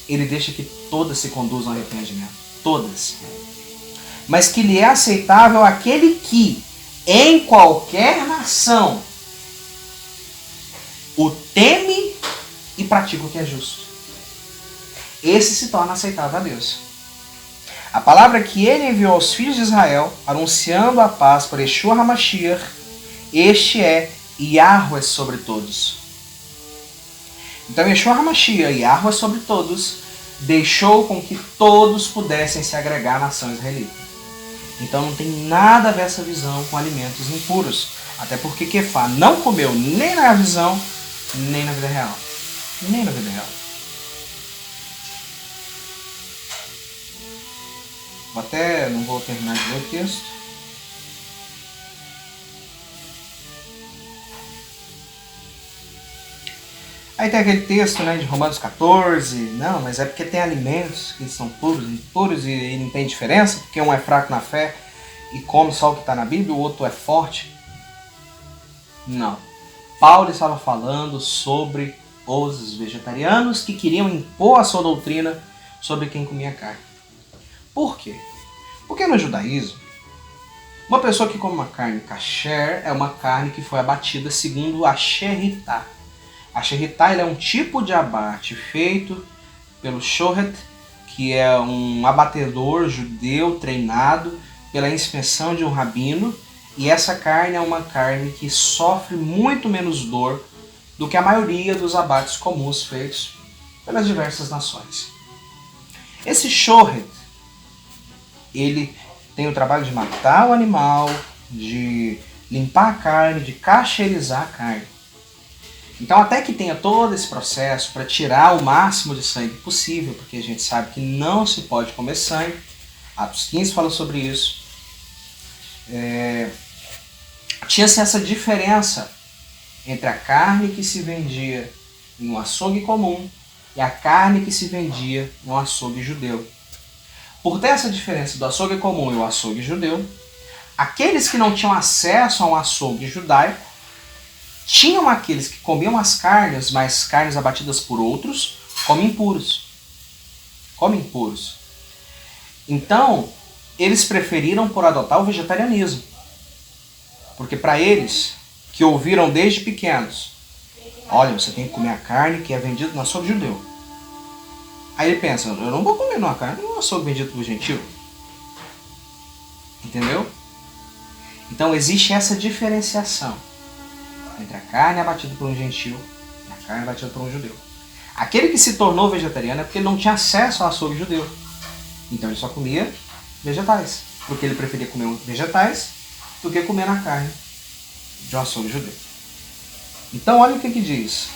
Ele deixa que todas se conduzam ao arrependimento. Todas. Mas que lhe é aceitável aquele que, em qualquer nação, o teme e pratica o que é justo. Esse se torna aceitável a Deus. A palavra que ele enviou aos filhos de Israel, anunciando a paz por Yeshua HaMashiach, este é Yahweh sobre todos. Então Yeshua HaMashiach, Yahweh sobre todos, deixou com que todos pudessem se agregar à nação israelita. Então não tem nada a ver essa visão com alimentos impuros. Até porque Quefá não comeu nem na visão, nem na vida real. Nem na vida real. Não vou terminar de ler o texto. Aí tem aquele texto, né, de Romanos 14. Não, mas é porque tem alimentos que são puros e impuros e não tem diferença, porque um é fraco na fé e come só o que está na Bíblia, o outro é forte. Não. Paulo estava falando sobre os vegetarianos que queriam impor a sua doutrina sobre quem comia carne. Por quê? Porque no judaísmo, uma pessoa que come uma carne kasher é uma carne que foi abatida segundo a sheritá. A sheritá é um tipo de abate feito pelo shohet, que é um abatedor judeu treinado pela inspeção de um rabino, e essa carne é uma carne que sofre muito menos dor do que a maioria dos abates comuns feitos pelas diversas nações. Esse shohet, ele tem o trabalho de matar o animal, de limpar a carne, de kasherizar a carne. Então, até que tenha todo esse processo para tirar o máximo de sangue possível, porque a gente sabe que não se pode comer sangue, Atos 15 fala sobre isso, tinha-se essa diferença entre a carne que se vendia em um açougue comum e a carne que se vendia no açougue judeu. Por ter essa diferença do açougue comum e o açougue judeu, aqueles que não tinham acesso a um açougue judaico tinham aqueles que comiam as carnes, mas carnes abatidas por outros, como impuros. Como impuros. Então, eles preferiram por adotar o vegetarianismo. Porque para eles, que ouviram desde pequenos, olha, você tem que comer a carne que é vendida no açougue judeu. Aí ele pensa, eu não vou comer uma carne no açougue vendido por gentil. Entendeu? Então existe essa diferenciação entre a carne abatida por um gentil e a carne abatida por um judeu. Aquele que se tornou vegetariano é porque ele não tinha acesso ao açougue judeu. Então ele só comia vegetais. Porque ele preferia comer vegetais do que comer a carne de um açougue judeu. Então olha o que diz.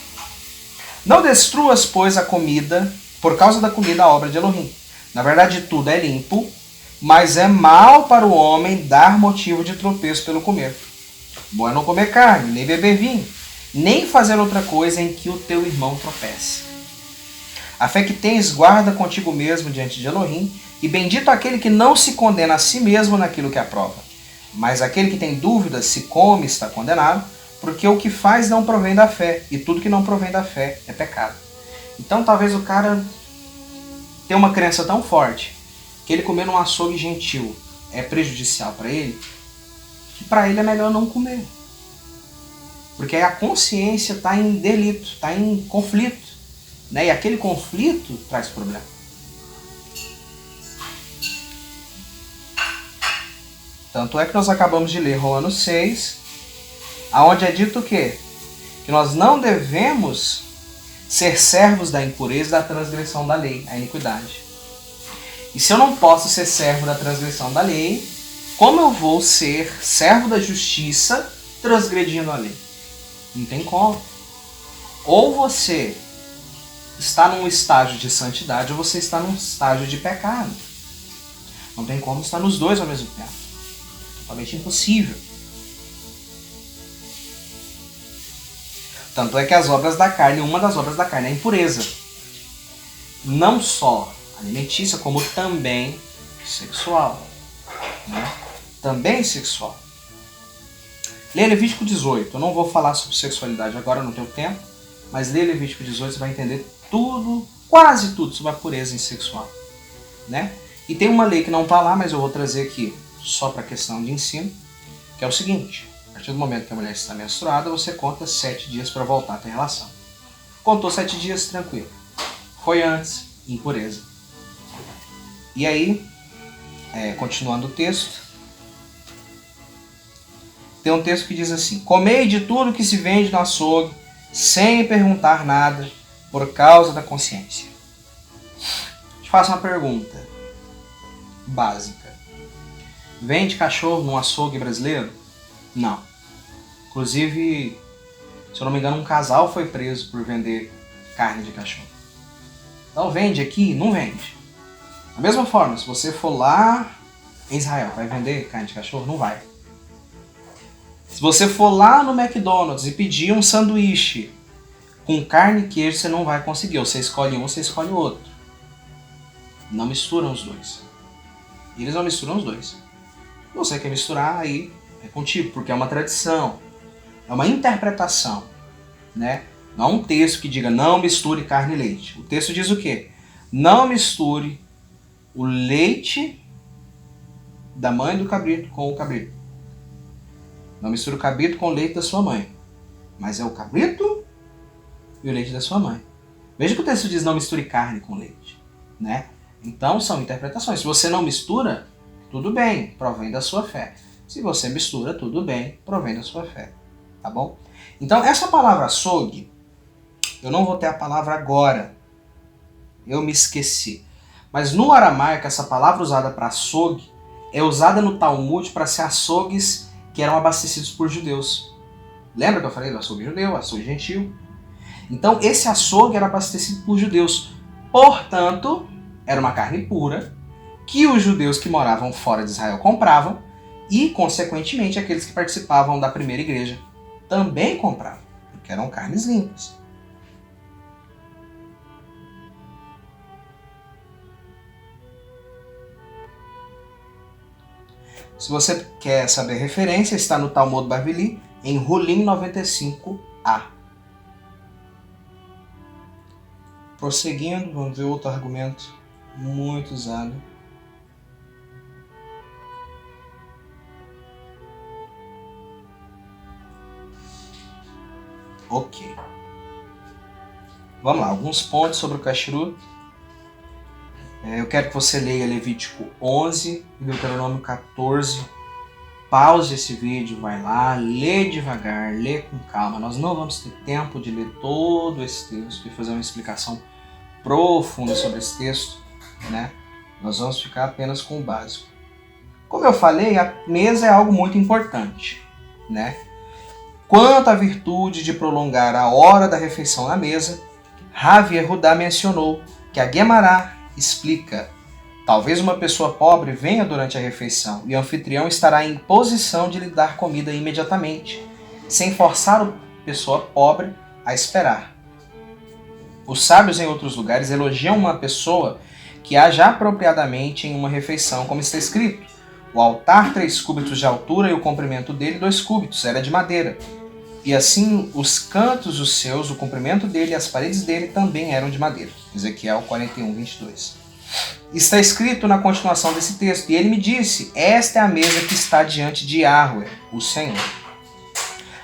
Não destruas, pois, a comida, por causa da comida, a obra de Elohim. Na verdade, tudo é limpo, mas é mal para o homem dar motivo de tropeço pelo comer. Bom é não comer carne, nem beber vinho, nem fazer outra coisa em que o teu irmão tropece. A fé que tens guarda contigo mesmo diante de Elohim, e bendito aquele que não se condena a si mesmo naquilo que aprova. Mas aquele que tem dúvidas se come está condenado, porque o que faz não provém da fé, e tudo que não provém da fé é pecado. Então talvez o cara tenha uma crença tão forte que ele comer num açougue gentil é prejudicial para ele, que para ele é melhor não comer. Porque aí a consciência está em delito, está em conflito. Né? E aquele conflito traz problema. Tanto é que nós acabamos de ler Romanos 6, aonde é dito o quê? Que nós não devemos ser servos da impureza e da transgressão da lei, a iniquidade. E se eu não posso ser servo da transgressão da lei, como eu vou ser servo da justiça transgredindo a lei? Não tem como. Ou você está num estágio de santidade ou você está num estágio de pecado. Não tem como estar nos dois ao mesmo tempo. Totalmente impossível. Tanto é que as obras da carne, uma das obras da carne é a impureza. Não só alimentícia, como também sexual. Né? Também sexual. Lê Levítico 18. Eu não vou falar sobre sexualidade agora, não tenho tempo. Mas lê Levítico 18, você vai entender tudo, quase tudo, sobre a pureza sexual. Né? E tem uma lei que não está lá, mas eu vou trazer aqui só para questão de ensino, que é o seguinte. A partir do momento que a mulher está menstruada, você conta 7 dias para voltar a ter relação. Contou 7 dias, tranquilo. Foi antes, impureza. E aí, continuando o texto, tem um texto que diz assim: comei de tudo que se vende no açougue, sem perguntar nada, por causa da consciência. Te faço uma pergunta básica. Vende cachorro num açougue brasileiro? Não. Inclusive, se eu não me engano, um casal foi preso por vender carne de cachorro. Então vende aqui? Não vende. Da mesma forma, se você for lá em Israel, vai vender carne de cachorro? Não vai. Se você for lá no McDonald's e pedir um sanduíche com carne e queijo, você não vai conseguir. Ou você escolhe um ou você escolhe o outro. Não misturam os dois. Eles não misturam os dois. Se você quer misturar, aí é contigo, porque é uma tradição. É uma interpretação. Né? Não é um texto que diga não misture carne e leite. O texto diz o quê? Não misture o leite da mãe do cabrito com o cabrito. Não misture o cabrito com o leite da sua mãe. Mas é o cabrito e o leite da sua mãe. Veja que o texto diz não misture carne com leite. Né? Então são interpretações. Se você não mistura, tudo bem, provém da sua fé. Se você mistura, tudo bem, provém da sua fé. Tá bom? Então essa palavra açougue, eu não vou ter a palavra agora. Eu me esqueci. Mas no aramaico, essa palavra usada para açougue é usada no Talmud para ser açougues que eram abastecidos por judeus. Lembra que eu falei do açougue judeu, açougue gentil? Então esse açougue era abastecido por judeus. Portanto, era uma carne pura que os judeus que moravam fora de Israel compravam e, consequentemente, aqueles que participavam da primeira igreja também compravam, porque eram carnes limpas. Se você quer saber a referência, está no Talmud Bavli, em Hulim 95a. Prosseguindo, vamos ver outro argumento muito usado. Ok. Vamos lá, alguns pontos sobre o Kashrut. Eu quero que você leia Levítico 11 e Deuteronômio 14. Pause esse vídeo, vai lá, lê devagar, lê com calma. Nós não vamos ter tempo de ler todo esse texto e fazer uma explicação profunda sobre esse texto, né? Nós vamos ficar apenas com o básico. Como eu falei, a mesa é algo muito importante, né? Quanto à virtude de prolongar a hora da refeição na mesa, Rav Yehudá mencionou que a Guemará explica: talvez uma pessoa pobre venha durante a refeição e o anfitrião estará em posição de lhe dar comida imediatamente, sem forçar a pessoa pobre a esperar. Os sábios em outros lugares elogiam uma pessoa que age apropriadamente em uma refeição, como está escrito: o altar 3 cúbitos de altura e o comprimento dele 2 cúbitos, era de madeira. E assim os cantos os seus, o comprimento dele e as paredes dele também eram de madeira. Ezequiel 41, 22. Está escrito na continuação desse texto: e ele me disse, esta é a mesa que está diante de Yahweh, o Senhor.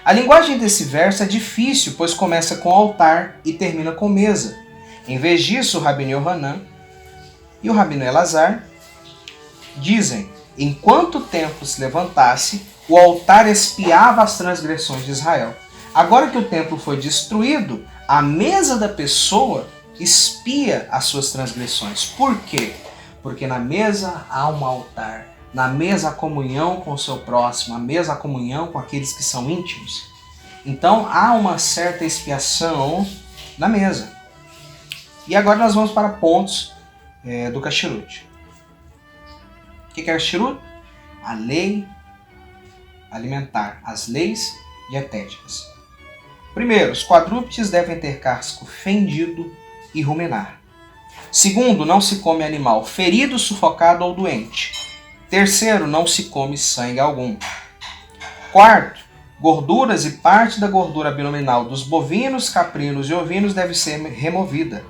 A linguagem desse verso é difícil, pois começa com altar e termina com mesa. Em vez disso, o Rabino Yohanan e o Rabino Elazar dizem: enquanto o templo se levantasse, o altar expiava as transgressões de Israel. Agora que o templo foi destruído, a mesa da pessoa expia as suas transgressões. Por quê? Porque na mesa há um altar. Na mesa há comunhão com o seu próximo. Na mesa há comunhão com aqueles que são íntimos. Então há uma certa expiação na mesa. E agora nós vamos para pontos do Kashrut. O que é Kashrut? A lei alimentar, as leis dietéticas. Primeiro, os quadrúpedes devem ter casco fendido e ruminar. Segundo, não se come animal ferido, sufocado ou doente. Terceiro, não se come sangue algum. Quarto, gorduras e parte da gordura abdominal dos bovinos, caprinos e ovinos deve ser removida.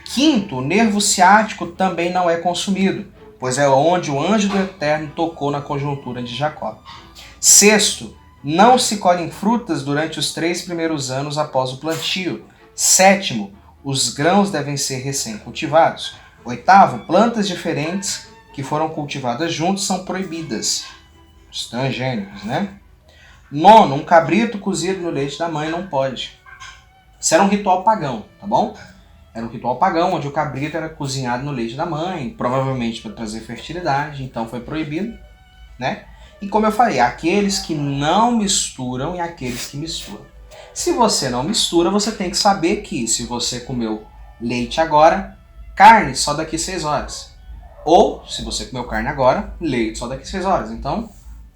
Quinto, o nervo ciático também não é consumido, pois é onde o anjo do Eterno tocou na conjuntura de Jacó. Sexto, não se colhem frutas durante os 3 primeiros anos após o plantio. Sétimo, os grãos devem ser recém-cultivados. Oitavo, plantas diferentes que foram cultivadas juntos são proibidas. Os transgênicos, né? Nono, um cabrito cozido no leite da mãe não pode. Isso era um ritual pagão, tá bom? Era um ritual pagão onde o cabrito era cozinhado no leite da mãe, provavelmente para trazer fertilidade, então foi proibido, né? E como eu falei, aqueles que não misturam e aqueles que misturam. Se você não mistura, você tem que saber que se você comeu leite agora, carne só daqui 6 horas. Ou, se você comeu carne agora, leite só daqui 6 horas. Então,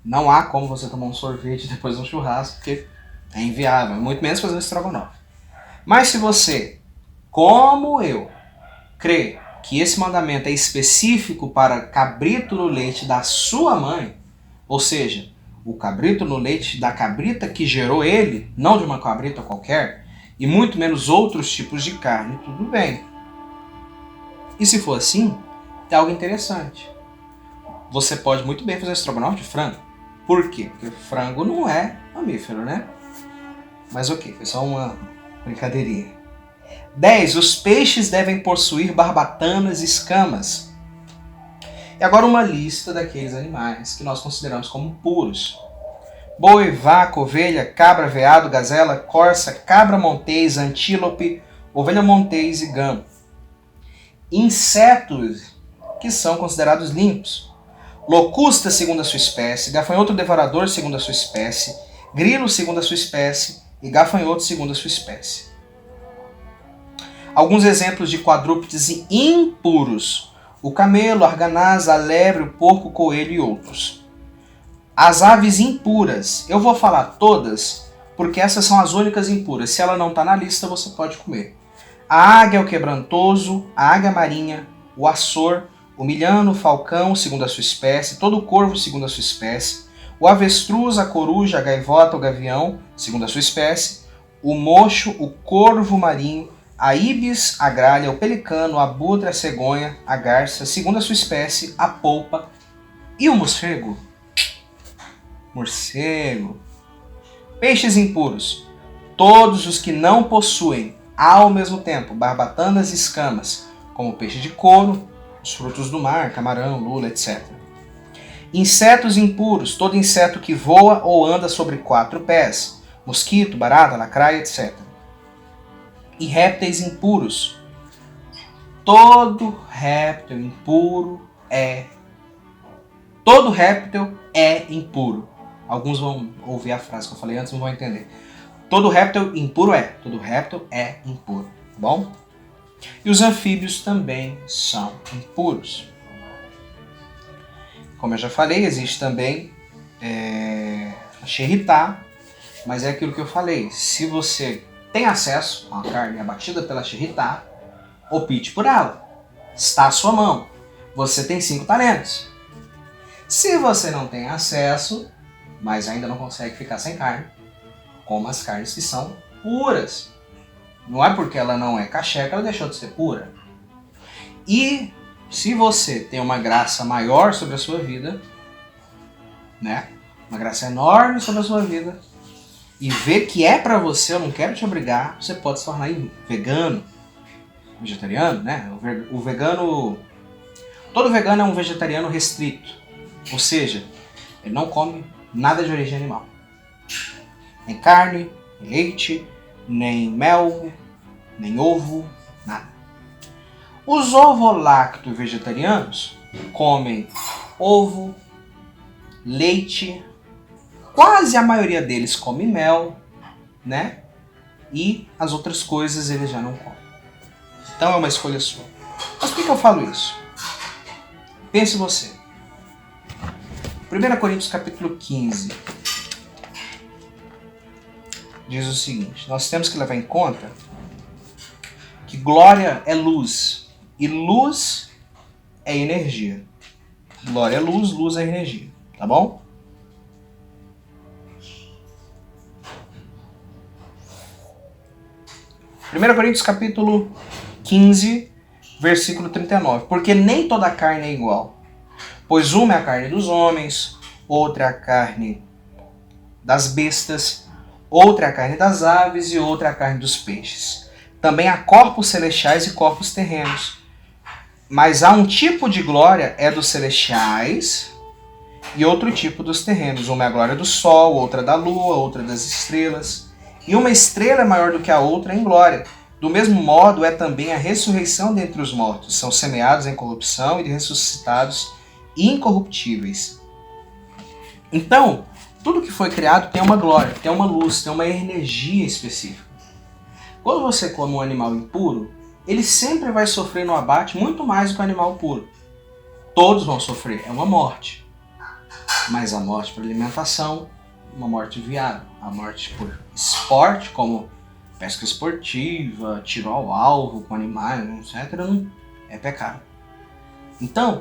não há como você tomar um sorvete depois de um churrasco, porque é inviável, muito menos fazer um estrogonofe. Mas se você, como eu, crê que esse mandamento é específico para cabrito no leite da sua mãe, ou seja, o cabrito no leite da cabrita que gerou ele, não de uma cabrita qualquer, e muito menos outros tipos de carne, tudo bem. E se for assim, tem algo interessante. Você pode muito bem fazer estrogonofe de frango. Por quê? Porque frango não é mamífero, né? Mas ok, foi só uma brincadeirinha. 10. Os peixes devem possuir barbatanas e escamas. E agora uma lista daqueles animais que nós consideramos como puros. Boi, vaca, ovelha, cabra, veado, gazela, corça, cabra montês, antílope, ovelha montês e gamo. Insetos que são considerados limpos. Locusta segundo a sua espécie, gafanhoto devorador segundo a sua espécie, grilo segundo a sua espécie e gafanhoto segundo a sua espécie. Alguns exemplos de quadrúpedes impuros: o camelo, a arganaz, a lebre, o porco, o coelho e outros. As aves impuras, eu vou falar todas, porque essas são as únicas impuras. Se ela não está na lista, você pode comer. A águia, o quebrantoso, a águia marinha, o açor, o milhano, o falcão, segundo a sua espécie, todo o corvo, segundo a sua espécie, o avestruz, a coruja, a gaivota, o gavião, segundo a sua espécie, o mocho, o corvo marinho, a ibis, a gralha, o pelicano, a abutre, a cegonha, a garça, segundo a sua espécie, a polpa e o morcego. Morcego. Peixes impuros. Todos os que não possuem, ao mesmo tempo, barbatanas e escamas, como peixe de couro, os frutos do mar, camarão, lula, etc. Insetos impuros. Todo inseto que voa ou anda sobre 4 pés. Mosquito, barata, lacraia, etc. E répteis impuros. Todo réptil é impuro. Alguns vão ouvir a frase que eu falei antes e não vão entender. Todo réptil é impuro, tá bom? E os anfíbios também são impuros. Como eu já falei, existe também a xerritá, mas é aquilo que eu falei. Se você tem acesso a uma carne abatida pela xerritá, opte por ela. Está à sua mão. Você tem 5 talentos. Se você não tem acesso, mas ainda não consegue ficar sem carne, coma as carnes que são puras. Não é porque ela não é caché que ela deixou de ser pura. E se você tem uma graça maior sobre a sua vida, né? Uma graça enorme sobre a sua vida, e vê que é pra você, eu não quero te obrigar, você pode se tornar vegano, vegetariano, né? O vegano, todo vegano é um vegetariano restrito, ou seja, ele não come nada de origem animal, nem carne, nem leite, nem mel, nem ovo, nada. Os ovo-lacto vegetarianos comem ovo, leite, quase a maioria deles come mel, né? E as outras coisas eles já não comem. Então é uma escolha sua. Mas por que eu falo isso? Pense você. 1 Coríntios capítulo 15 diz o seguinte: nós temos que levar em conta que glória é luz e luz é energia. Glória é luz, luz é energia, tá bom? Primeiro Coríntios capítulo 15, versículo 39. Porque nem toda carne é igual, pois uma é a carne dos homens, outra é a carne das bestas, outra é a carne das aves e outra é a carne dos peixes. Também há corpos celestiais e corpos terrenos. Mas há um tipo de glória é dos celestiais e outro tipo dos terrenos. Uma é a glória do sol, outra da lua, outra das estrelas. E uma estrela é maior do que a outra em glória. Do mesmo modo é também a ressurreição dentre os mortos. São semeados em corrupção e ressuscitados incorruptíveis. Então, tudo que foi criado tem uma glória, tem uma luz, tem uma energia específica. Quando você come um animal impuro, ele sempre vai sofrer no abate muito mais do que o animal puro. Todos vão sofrer, é uma morte. Mas a morte por alimentação, uma morte viável. A morte por esporte, como pesca esportiva, tiro ao alvo com animais, etc., não é pecado. Então,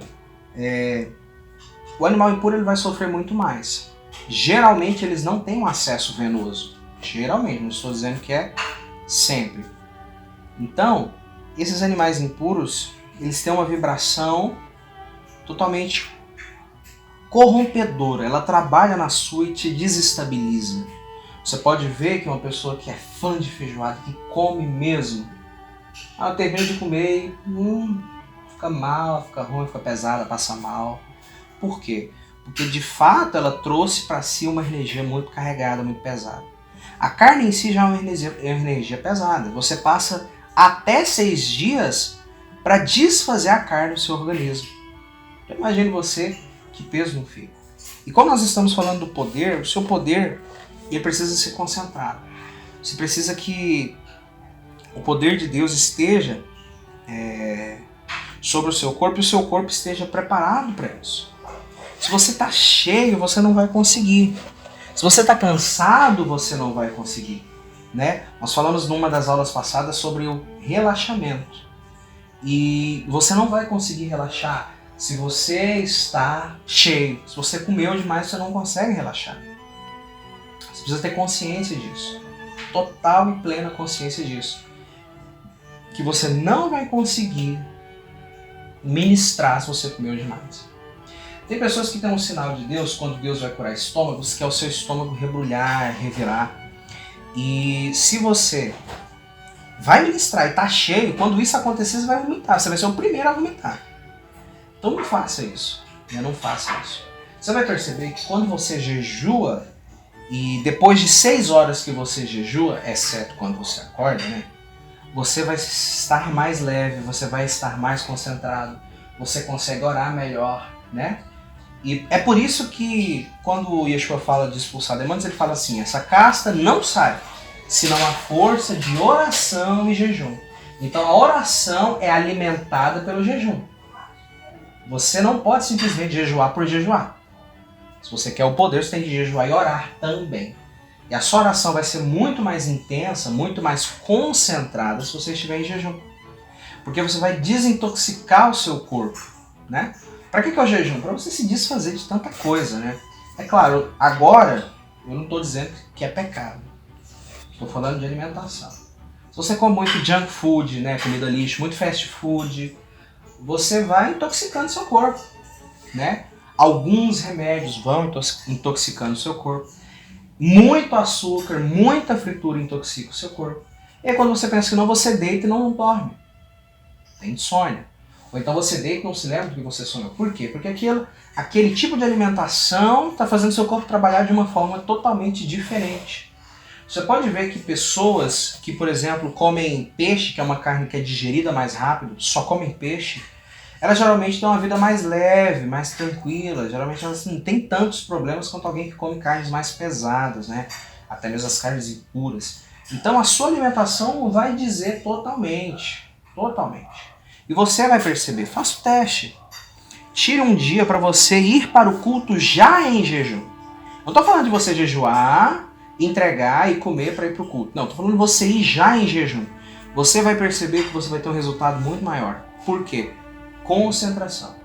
o animal impuro ele vai sofrer muito mais. Geralmente eles não têm um acesso venoso. Geralmente, não estou dizendo que é sempre. Então, esses animais impuros, eles têm uma vibração totalmente corrompedora. Ela trabalha na sua e te desestabiliza. Você pode ver que uma pessoa que é fã de feijoada, que come mesmo, ela termina de comer e fica mal, fica ruim, fica pesada, passa mal. Por quê? Porque de fato ela trouxe para si uma energia muito carregada, muito pesada. A carne em si já é uma energia pesada. Você passa até 6 dias para desfazer a carne do seu organismo. Então imagine você que peso não fica. E como nós estamos falando do poder, o seu poder ele precisa ser concentrado. Você precisa que o poder de Deus esteja sobre o seu corpo e o seu corpo esteja preparado para isso. Se você está cheio, você não vai conseguir. Se você está cansado, você não vai conseguir. Né? Nós falamos numa das aulas passadas sobre o relaxamento. E você não vai conseguir relaxar Se você está cheio, se você comeu demais, você não consegue relaxar. Você precisa ter consciência disso. Total e plena consciência disso. Que você não vai conseguir ministrar se você comeu demais. Tem pessoas que têm um sinal de Deus, quando Deus vai curar estômagos, que é o seu estômago rebrulhar, revirar. E se você vai ministrar e está cheio, quando isso acontecer, você vai vomitar. Você vai ser o primeiro a vomitar. Então não faça isso. Não faça isso. Você vai perceber que quando você jejua, e depois de 6 horas que você jejua, exceto quando você acorda, né? Você vai estar mais leve, você vai estar mais concentrado, você consegue orar melhor, né? E é por isso que quando o Yeshua fala de expulsar demônios, ele fala assim, essa casta não sai, senão a força de oração e jejum. Então a oração é alimentada pelo jejum. Você não pode simplesmente jejuar por jejuar. Se você quer o poder, você tem que jejuar e orar também. E a sua oração vai ser muito mais intensa, muito mais concentrada se você estiver em jejum. Porque você vai desintoxicar o seu corpo, né? Para que é o jejum? Para você se desfazer de tanta coisa, né? É claro, agora eu não estou dizendo que é pecado. Estou falando de alimentação. Se você come muito junk food, né, comida lixo, muito fast food, você vai intoxicando seu corpo, né? Alguns remédios vão intoxicando seu corpo. Muito açúcar, muita fritura intoxica o seu corpo. E aí quando você pensa que não, você deita e não dorme. Tem insônia. Ou então você deita e não se lembra do que você sonhou. Por quê? Porque aquele tipo de alimentação está fazendo seu corpo trabalhar de uma forma totalmente diferente. Você pode ver que pessoas que, por exemplo, comem peixe, que é uma carne que é digerida mais rápido, só comem peixe, elas geralmente têm uma vida mais leve, mais tranquila. Geralmente elas não têm tantos problemas quanto alguém que come carnes mais pesadas, né? Até mesmo as carnes impuras. Então a sua alimentação vai dizer totalmente. E você vai perceber, faça o teste. Tire um dia para você ir para o culto já em jejum. Não estou falando de você jejuar, entregar e comer para ir para o culto. Não, estou falando de você ir já em jejum. Você vai perceber que você vai ter um resultado muito maior. Por quê? Concentração.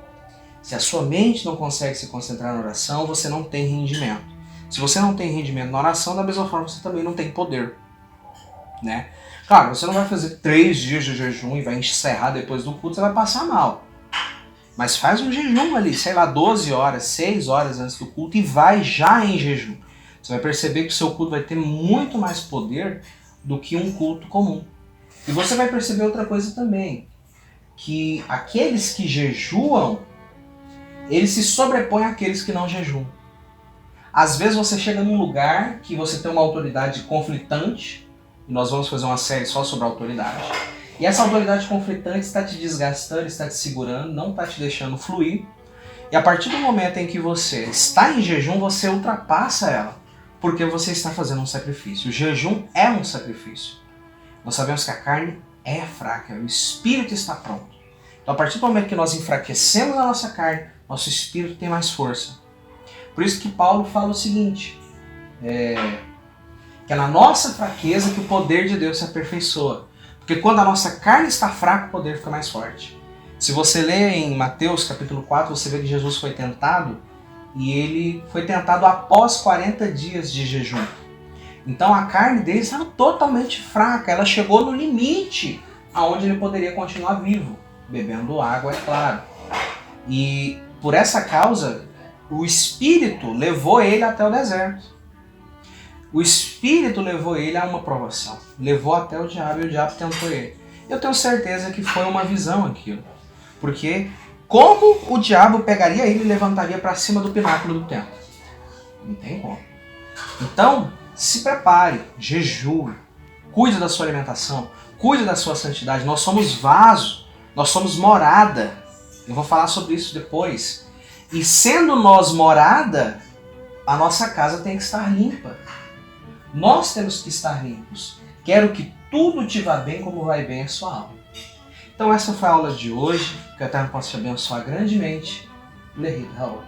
Se a sua mente não consegue se concentrar na oração, você não tem rendimento. Se você não tem rendimento na oração, da mesma forma você também não tem poder, né? Claro, você não vai fazer 3 dias de jejum e vai encerrar depois do culto, você vai passar mal. Mas faz um jejum ali, sei lá, 12 horas, 6 horas antes do culto e vai já em jejum. Você vai perceber que o seu culto vai ter muito mais poder do que um culto comum. E você vai perceber outra coisa também, que aqueles que jejuam, eles se sobrepõem àqueles que não jejuam. Às vezes você chega num lugar que você tem uma autoridade conflitante, e nós vamos fazer uma série só sobre a autoridade, e essa autoridade conflitante está te desgastando, está te segurando, não está te deixando fluir, e a partir do momento em que você está em jejum, você ultrapassa ela, porque você está fazendo um sacrifício. O jejum é um sacrifício. Nós sabemos que a carne é fraca, o espírito está pronto. Então a partir do momento que nós enfraquecemos a nossa carne, nosso espírito tem mais força. Por isso que Paulo fala o seguinte, que é na nossa fraqueza que o poder de Deus se aperfeiçoa. Porque quando a nossa carne está fraca, o poder fica mais forte. Se você lê em Mateus capítulo 4, você vê que Jesus foi tentado, e ele foi tentado após 40 dias de jejum. Então a carne dele estava totalmente fraca, ela chegou no limite aonde ele poderia continuar vivo, bebendo água, é claro. E por essa causa, o Espírito levou ele até o deserto. O Espírito levou ele a uma provação, levou até o diabo e o diabo tentou ele. Eu tenho certeza que foi uma visão aquilo, porque como o diabo pegaria ele e levantaria para cima do pináculo do templo? Não tem como. Então, se prepare, jejue, cuide da sua alimentação, cuide da sua santidade. Nós somos vaso, nós somos morada. Eu vou falar sobre isso depois. E sendo nós morada, a nossa casa tem que estar limpa. Nós temos que estar limpos. Quero que tudo te vá bem como vai bem a sua alma. Então essa foi a aula de hoje. Que o Eterno possa te abençoar grandemente. Lehit Haor.